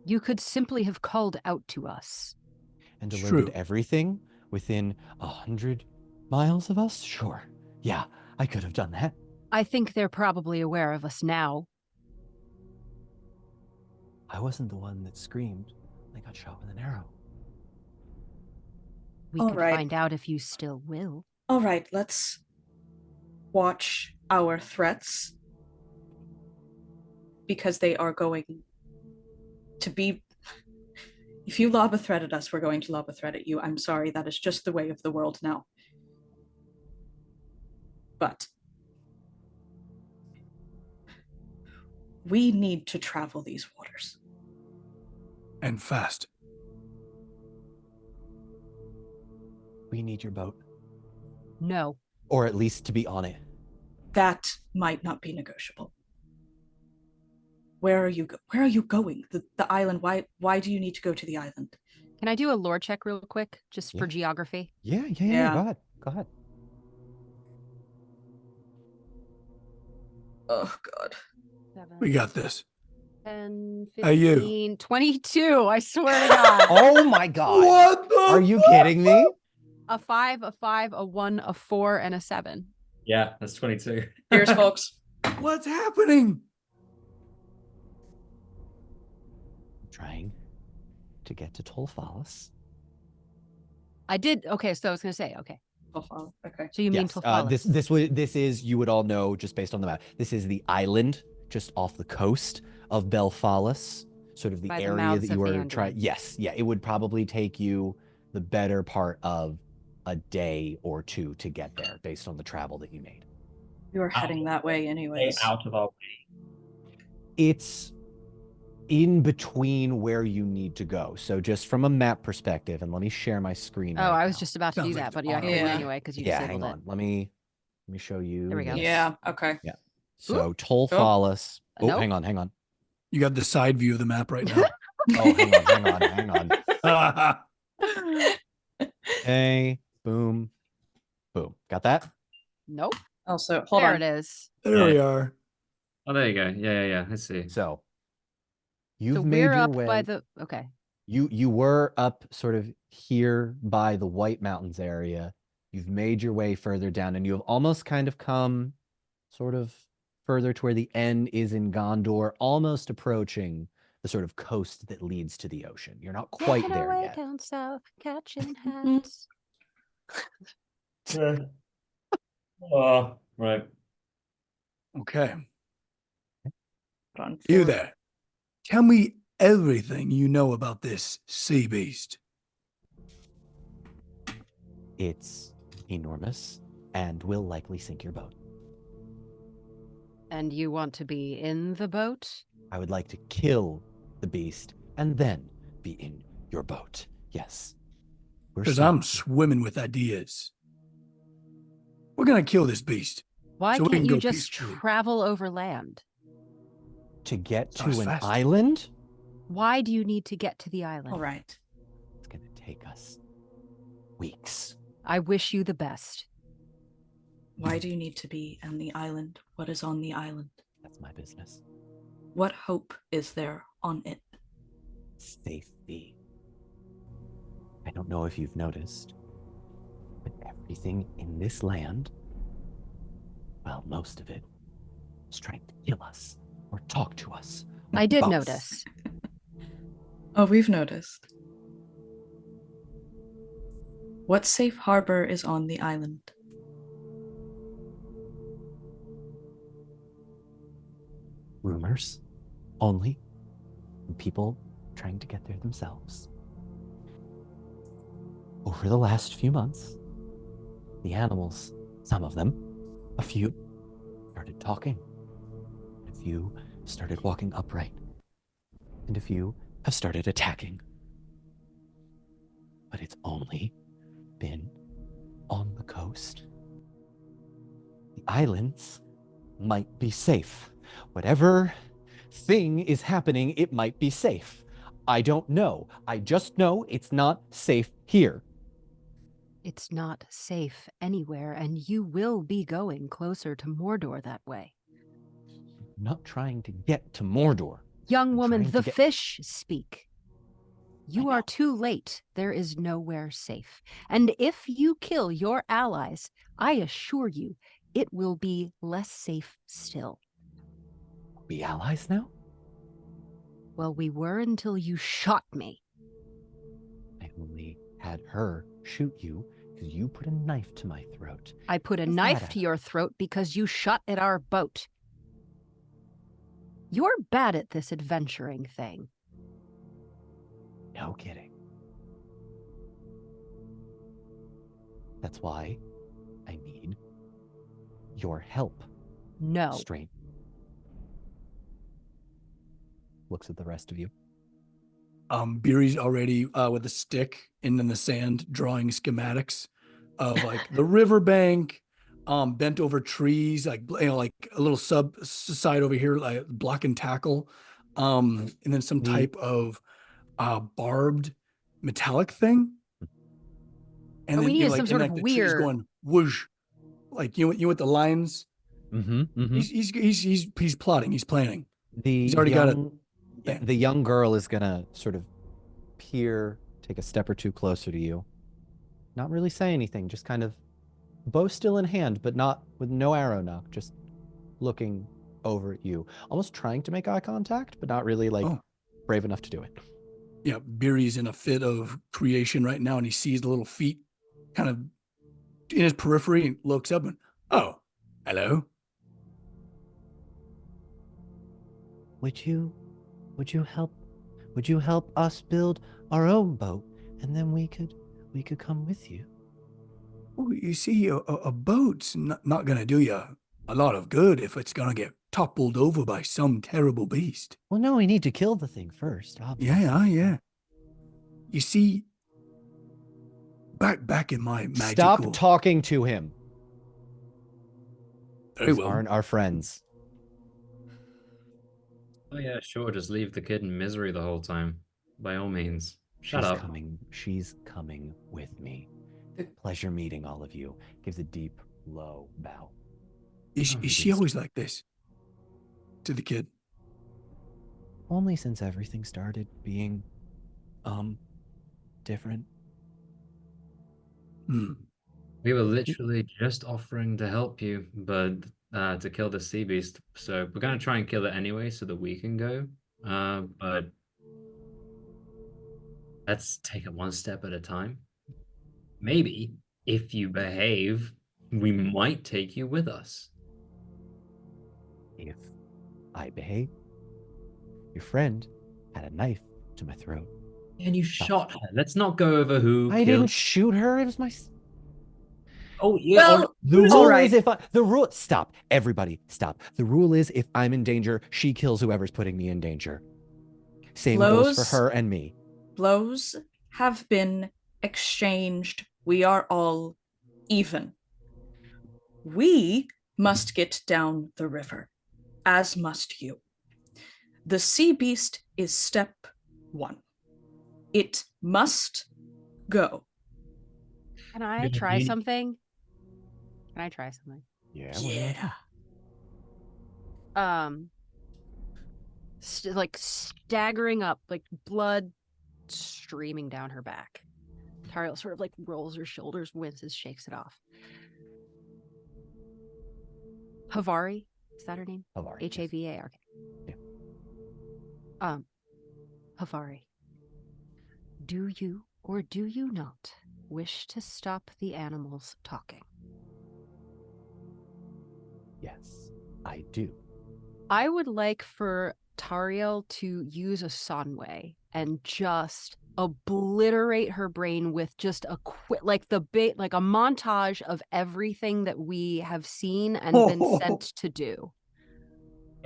You could simply have called out to us. And It's alerted true. everything within 100 miles of us? Sure. Yeah, I could have done that. I think they're probably aware of us now. I wasn't the one that screamed. I got shot with an arrow. We All could right. find out if you still will. All right, let's watch our threats. Because they are going to be... If you lob a threat at us, we're going to lob a threat at you. I'm sorry, that is just the way of the world now. But we need to travel these waters. And fast. We need your boat. No. Or at least to be on it. That might not be negotiable. Where are you going? The island. Why do you need to go to the island? Can I do a lore check real quick, just for geography? Yeah. Yeah. Go ahead. Oh, God. 7, We got this. 10, Hey, you. 15, 22, I swear to God. Oh my God. What the Are you fuck? kidding me? A 5, a 5, a 1, a 4, and a 7. Yeah, that's 22. Cheers, folks. What's happening? Trying to get to Tolfalis. I did. Okay, so I was going to say, okay. Oh, okay. So you mean Yes, Tolfalis. this is, you would all know just based on the map, this is the island just off the coast of Belfalis, sort of the By the area mouths that you of were Andor. trying. Yes, yeah, it would probably take you the better part of a day or two to get there based on the travel that you made. We were heading that way anyways. Out of our way. It's in between where you need to go. So just from a map perspective, and let me share my screen. Oh, right I was now. just about to Sounds do like that, but the you can Yeah. anyway because you Yeah, disabled hang it. on. Let me show you. There we go. this. Yeah, okay. So Tolfalis. Oh, Nope. hang on. You got the side view of the map right now. Oh, hang on. Hey, boom, boom. Got that? Nope. Also, hold There on. it is. There we are. Oh, there you go. Yeah. I see. So So you've made we're your up way. by the okay. You were up sort of here by the White Mountains area. You've made your way further down, and you have almost kind of come sort of further to where the end is in Gondor, almost approaching the sort of coast that leads to the ocean. You're not quite Making there our way yet. down south, catching hats. Yeah. Oh, right. Okay. Hold on. You For- there. Tell me everything you know about this sea beast. It's enormous and will likely sink your boat. And you want to be in the boat? I would like to kill the beast and then be in your boat. Yes. Because I'm swimming with ideas. We're going to kill this beast. Why So we can't can you go just peacefully. travel over land? to get It's not as to an fast. island. Why do you need to get to the island? All right. It's going to take us weeks. I wish you the best. Why do you need to be on the island? What is on the island? That's my business. What hope is there on it? Safety. I don't know if you've noticed, but everything in this land, well, most of it, is trying to kill us or talk to us. or I did both. notice. Oh, we've noticed. What safe harbor is on the island? Rumors only, and people trying to get there themselves. Over the last few months, the animals, some of them, a few, started talking. A few started walking upright. And a few have started attacking. But it's only been on the coast. The islands might be safe. Whatever thing is happening, it might be safe. I don't know. I just know it's not safe here. It's not safe anywhere, and you will be going closer to Mordor that way. I'm not trying to get to Mordor. Young I'm woman, trying the to get- fish speak. You know. are too late. There is nowhere safe. And if you kill your allies, I assure you, it will be less safe still. Are we allies now? Well, we were until you shot me. I only had her shoot you because you put a knife to my throat. I put a Is knife that to your throat because you shot at our boat. You're bad at this adventuring thing. No kidding. That's why I need your help. No. Strain. Looks at the rest of you. Beery's already with a stick and in the sand drawing schematics of like the riverbank, bent over trees, like like a little side over here, like block and tackle, and then some Neat. type of barbed metallic thing. And What then we need you is know, like some and sort like of the trees weird. going whoosh, like you know what the lines. Mm-hmm. He's plotting. He's planning. The He's already got it. young, Yeah. the young girl is gonna sort of peer, take a step or two closer to you. Not really say anything, just kind of bow still in hand, but not with no arrow knock, just looking over at you, almost trying to make eye contact, but not really like Oh. brave enough to do it. Yeah, Beery's in a fit of creation right now, and he sees the little feet kind of in his periphery and looks up and, oh, hello. Would you help us build our own boat, and then we could come with you? Well, you see, a boat's not going to do you a lot of good if it's going to get toppled over by some terrible beast. Well, no, we need to kill the thing first, obviously. Yeah. You see, back in my magical... Stop talking to him. Very These well. aren't our friends. Oh yeah, sure. Just leave the kid in misery the whole time. By all means. Shut She's up. coming. She's coming with me. The- Pleasure meeting all of you. Gives a deep, low bow. Is she always like this? To the kid. Only since everything started being, different. We were literally just offering to help you, but to kill the sea beast. So we're gonna try and kill it anyway, so that we can go. But let's take it one step at a time. Maybe if you behave, we might take you with us. If I behave, your friend had a knife to my throat. And you shot her. Let's not go over who I killed. didn't shoot her. It was my. Oh yeah. Well, The rule all right. is if I, the rule. Stop, everybody, stop. The rule is if I'm in danger, she kills whoever's putting me in danger. Same goes for Blows. her and me. Blows have been exchanged. We are all even. We must get down the river, as must you. The sea beast is step 1. It must go. Can I Yeah, try you- something? Can I try something? Yeah. what do you want? Like staggering up, like blood streaming down her back. Tariel sort of like rolls her shoulders, winces, shakes it off. Havari, is that her name? Havari, yes. Havar. Yeah. Havari, do you or do you not wish to stop the animals talking? Yes, I do. I would like for Tariel to use a Sanway and just obliterate her brain with just a like a montage of everything that we have seen and been sent to do.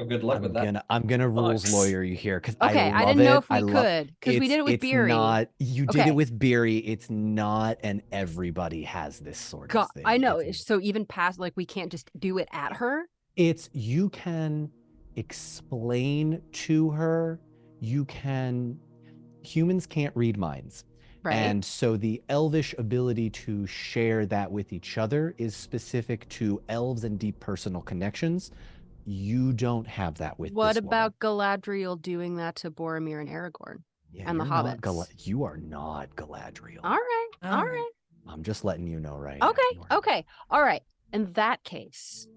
Oh, good luck with that. I'm gonna rules Sucks. lawyer you here because Okay, I love didn't know it. if we could because we did it with It's Beery. not. You did Okay. it with Beery. It's not, and everybody has this sort of thing. I know. It's, So even past, like, we can't just do it at her. it's you can explain to her. You can. Humans can't read minds. Right. And so the elvish ability to share that with each other is specific to elves and deep personal connections. You don't have that with What this about Galadriel doing that to Boromir and Aragorn? woman. and the you're not hobbits? You are not Galadriel. All right. All Oh. right. I'm just letting you know right now. Okay. You are- Okay. All right. In that case,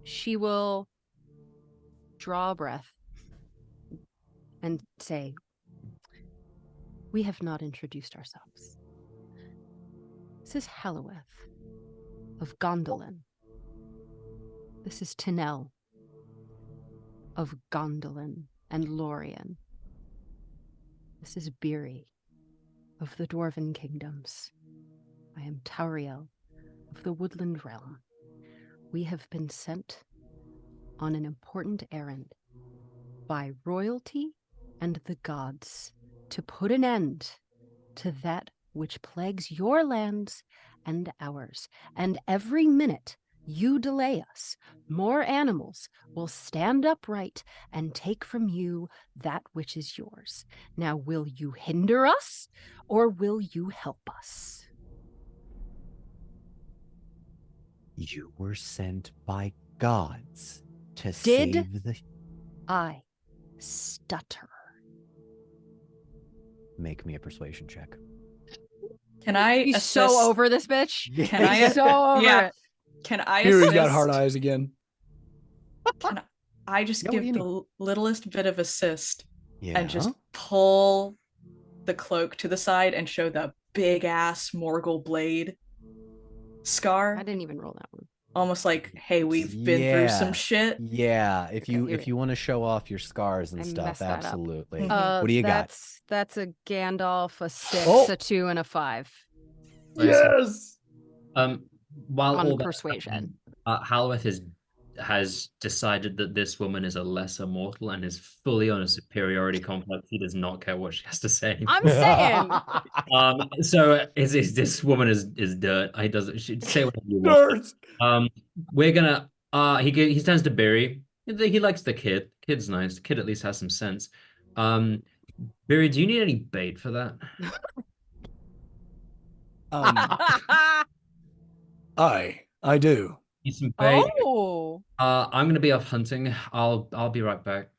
she will draw a breath and say, "We have not introduced ourselves. This is Halloweth of Gondolin. This is Tinel of Gondolin and Lorien. This is Beery of the Dwarven Kingdoms. I am Tauriel of the Woodland Realm. We have been sent on an important errand by royalty and the gods to put an end to that which plagues your lands and ours. And every minute you delay us, more animals will stand upright and take from you that which is yours. Now, will you hinder us or will you help us?" You were sent by gods to Did save the. I stutter? Make me a persuasion check. Can I He's assist? so over this bitch. Can I? He's so over yeah. it. Can I Beery's assist? got hard eyes again. Can I just Yeah, what do give you the littlest bit of assist Yeah. and just pull the cloak to the side and show the big ass Morgul blade scar? I didn't even roll that one. Almost like, hey, we've been through some Yeah. shit. Yeah, if Okay, you here if we you want to show off your scars and I stuff, messed that up. absolutely. Mhm. What do you got? That's a Gandalf, a 6, Oh! a 2, and a 5 Yes. While all on that persuasion. Halloweth has decided that this woman is a lesser mortal and is fully on a superiority complex. He does not care what she has to say. I'm saying. So is this woman is dirt. He doesn't. She say whatever you want. Dirt. We're gonna. He turns to Barry He likes the kid. Kid's nice. The kid at least has some sense. Barry, do you need any bait for that? I do. Need some bait? Oh. I'm gonna be off hunting. I'll be right back.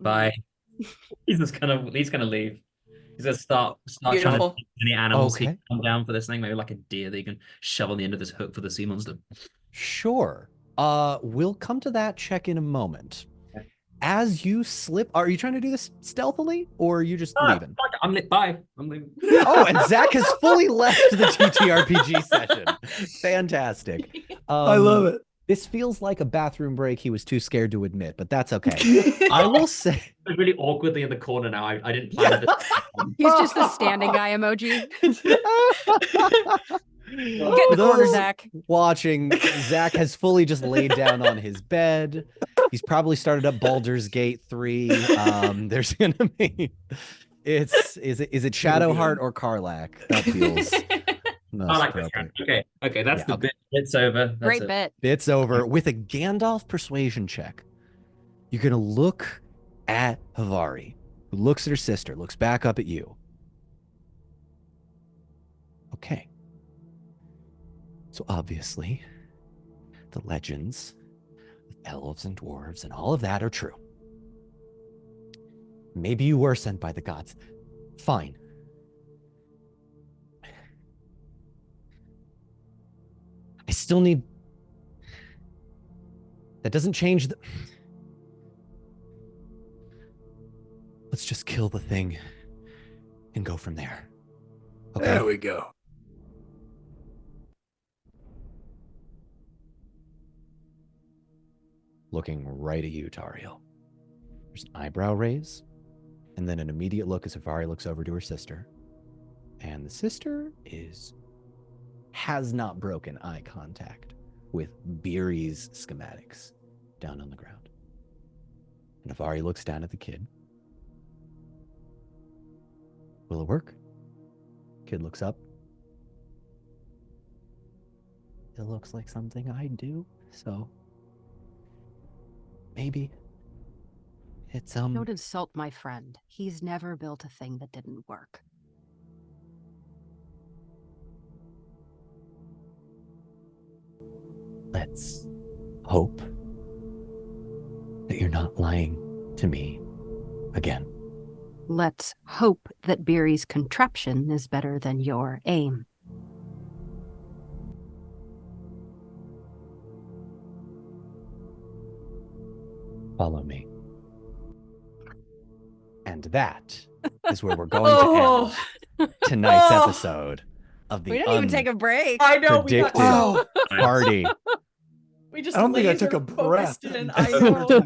Bye. He's gonna leave. He's gonna start trying to Beautiful. think any animals he Okay. can come down for this thing. Maybe like a deer that you can shove on the end of this hook for the sea monster. Sure. We'll come to that check in a moment. As you slip, are you trying to do this stealthily, or are you just leaving? Fuck it, bye. I'm leaving. Oh, and Zach has fully left the TTRPG session. Fantastic. I love it. This feels like a bathroom break he was too scared to admit, but that's okay. I will say, I'm really awkwardly in the corner now. I didn't plan this. He's just the standing guy emoji. Get in For the corner, those Zach. watching, Zach has fully just laid down on his bed. He's probably started up Baldur's Gate 3. There's gonna be is it Shadowheart or Karlach? That feels most I like this appropriate. one. Okay, that's Yeah, the okay. bit. It's over. That's Great it. bit. It's over. With a Gandalf persuasion check, you're gonna look at Havari, who looks at her sister, looks back up at you. Okay. So obviously, the legends of elves and dwarves and all of that are true. Maybe you were sent by the gods. Fine. I still need... That doesn't change the... Let's just kill the thing and go from there. Okay? There we go. Looking right at you, Tariel. There's an eyebrow raise, and then an immediate look as Havari looks over to her sister. And the sister has not broken eye contact with Beery's schematics down on the ground. And Havari looks down at the kid. Will it work? Kid looks up. It looks like something I'd do, so maybe. It's Don't insult my friend. He's never built a thing that didn't work. Let's hope that you're not lying to me again. Let's hope that Beery's contraption is better than your aim. Follow me. And that is where we're going to end tonight's episode of the We didn't even take a break. I know we got Unpredicted so party. we just I don't think I laser took a breath. focused in. I know.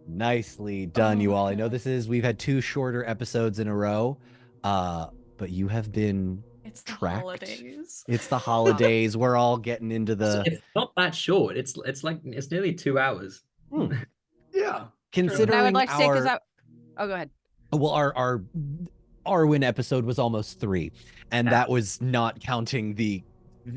Nicely done, you all. I know we've had 2 shorter episodes in a row, but you have been It's the tracked. holidays. It's the holidays. We're all getting into the... It's not that short. It's nearly 2 hours. Yeah. Considering I would like to say, because our... Oh, go ahead. Well, our Arwen episode was almost 3, and that was not counting the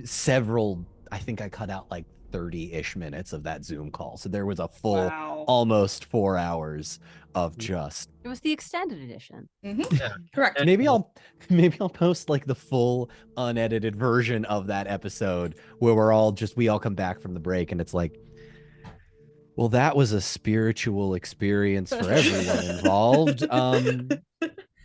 several... I think I cut out like 30-ish minutes of that Zoom call. So there was a full almost 4 hours of just... It was the extended edition. Mm-hmm. Yeah. Correct. Maybe I'll post like the full unedited version of that episode where we all come back from the break and it's like, well, that was a spiritual experience for everyone involved.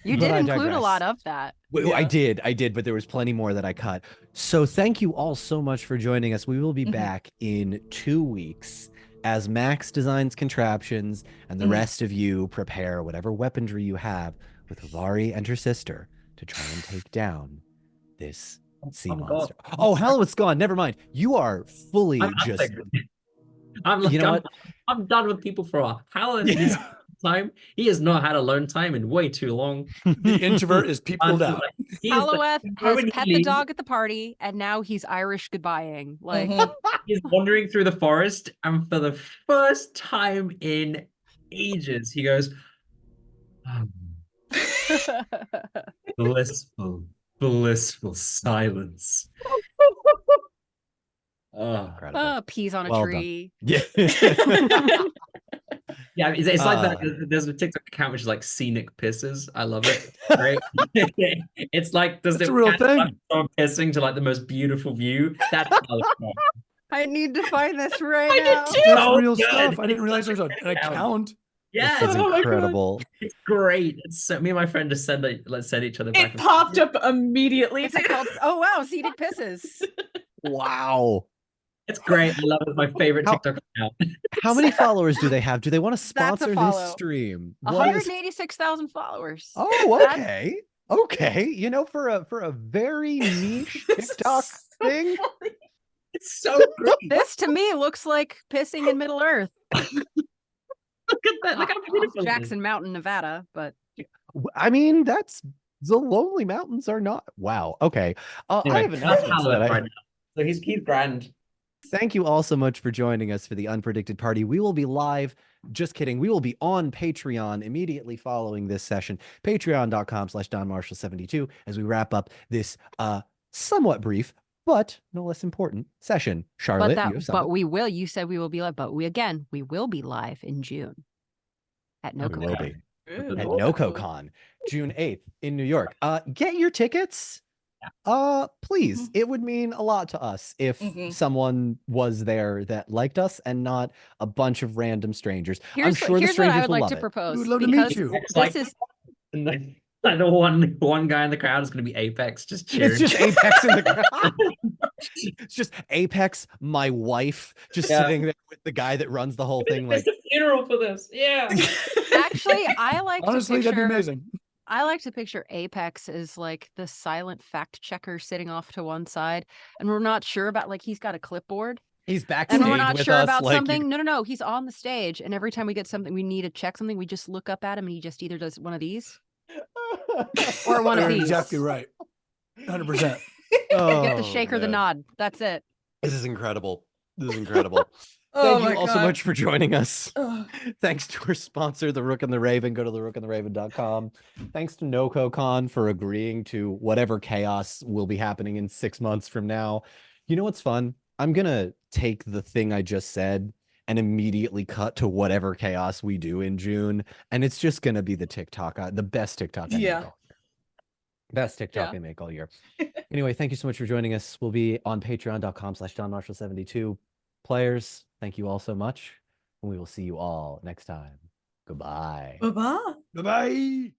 You But did I include a digress. lot of that. I did, but there was plenty more that I cut. So thank you all so much for joining us. We will be back in 2 weeks as Max designs contraptions and the rest of you prepare whatever weaponry you have with Havari and her sister to try and take down this sea monster. Oh, hell, it's gone. Never mind. You are fully I'm like, You know what? I'm done with people for a holiday time. He has not had alone time in way too long. The introvert is peopled out. Halloweth has when he pet the leaves- dog at the party, and now he's Irish goodbying. Like, He's wandering through the forest, and for the first time in ages, he goes, blissful, blissful silence. Incredible. Peas on a Well done. tree. Yeah. Yeah, it's like that. Uh. There's a TikTok account which is like scenic pisses. I love it. Great. It's like does That's it a real catch up thing. someone pissing to like the most beautiful view? That's how it's done. I need to find this right I did now. too. That's So real good. stuff. I didn't It's realize there such was a an good account. account. Yeah, This is Oh my God. incredible. it's great. It's so, me and my friend just send each other back. It popped up immediately. What's it called? Oh wow, seated pisses. Wow. It's great. I love it. It's my favorite How- TikTok account. How many followers do they have? Do they want to That's a sponsor this follow. stream? What is- 186,000 followers. Oh, That's- okay. Okay. You know, for a very niche TikTok thing. It's so great. This to me looks like pissing in Middle Earth. Look at that. Look how beautiful it is. Jackson Mountain, Nevada, but I mean, that's the Lonely Mountains are not. Wow. Okay. I Anyway, have that's announcements Halloween that I right now. So he's grand. Thank you all so much for joining us for the Unpredicted Party. We will be live. Just kidding. We will be on Patreon immediately following this session. Patreon.com/DonMarshall72 as we wrap up this somewhat brief but no less important session. Charlotte, you have something. you said we will be live, but we will be live in June at We will NoCo. be Ooh. at NoCoCon, June 8th in New York. Get your tickets. Please. It would mean a lot to us if someone was there that liked us and not a bunch of random strangers. I'm sure the here's what I strangers would will like love to it. propose. We would love to because meet you. It's like, This is and the one guy in the crowd is going to be Apex just cheering. It's just Apex in the crowd. It's just Apex, my wife, just Yeah. sitting there with the guy that runs the whole thing. Like, It's a funeral for this. Yeah. actually I like Honestly, to that'd be picture amazing. I like to picture Apex as like the silent fact checker sitting off to one side, and we're not sure about like he's got a clipboard. he's backstage And we're not with sure us. about like, something. No. He's on the stage. And every time we get something, we need to check something. We just look up at him and he just either does one of these or one of You're these. exactly right. 100%. Get the shake or the man. nod. That's it. This is incredible. This is incredible. Oh Thank my you all so God. much for joining us. Ugh. Thanks to our sponsor, The Rook and the Raven. Go to therookandtheraven.com. Thanks to NoCoCon for agreeing to whatever chaos will be happening in 6 months from now. You know what's fun? I'm going to take the thing I just said and immediately cut to whatever chaos we do in June. And it's just going to be the TikTok, the best TikTok I make all year. Best TikTok I make all year. Anyway, thank you so much for joining us. We'll be on patreon.com/DonMarshall72. Players, thank you all so much. And we will see you all next time. Goodbye. Bye-bye. Bye-bye.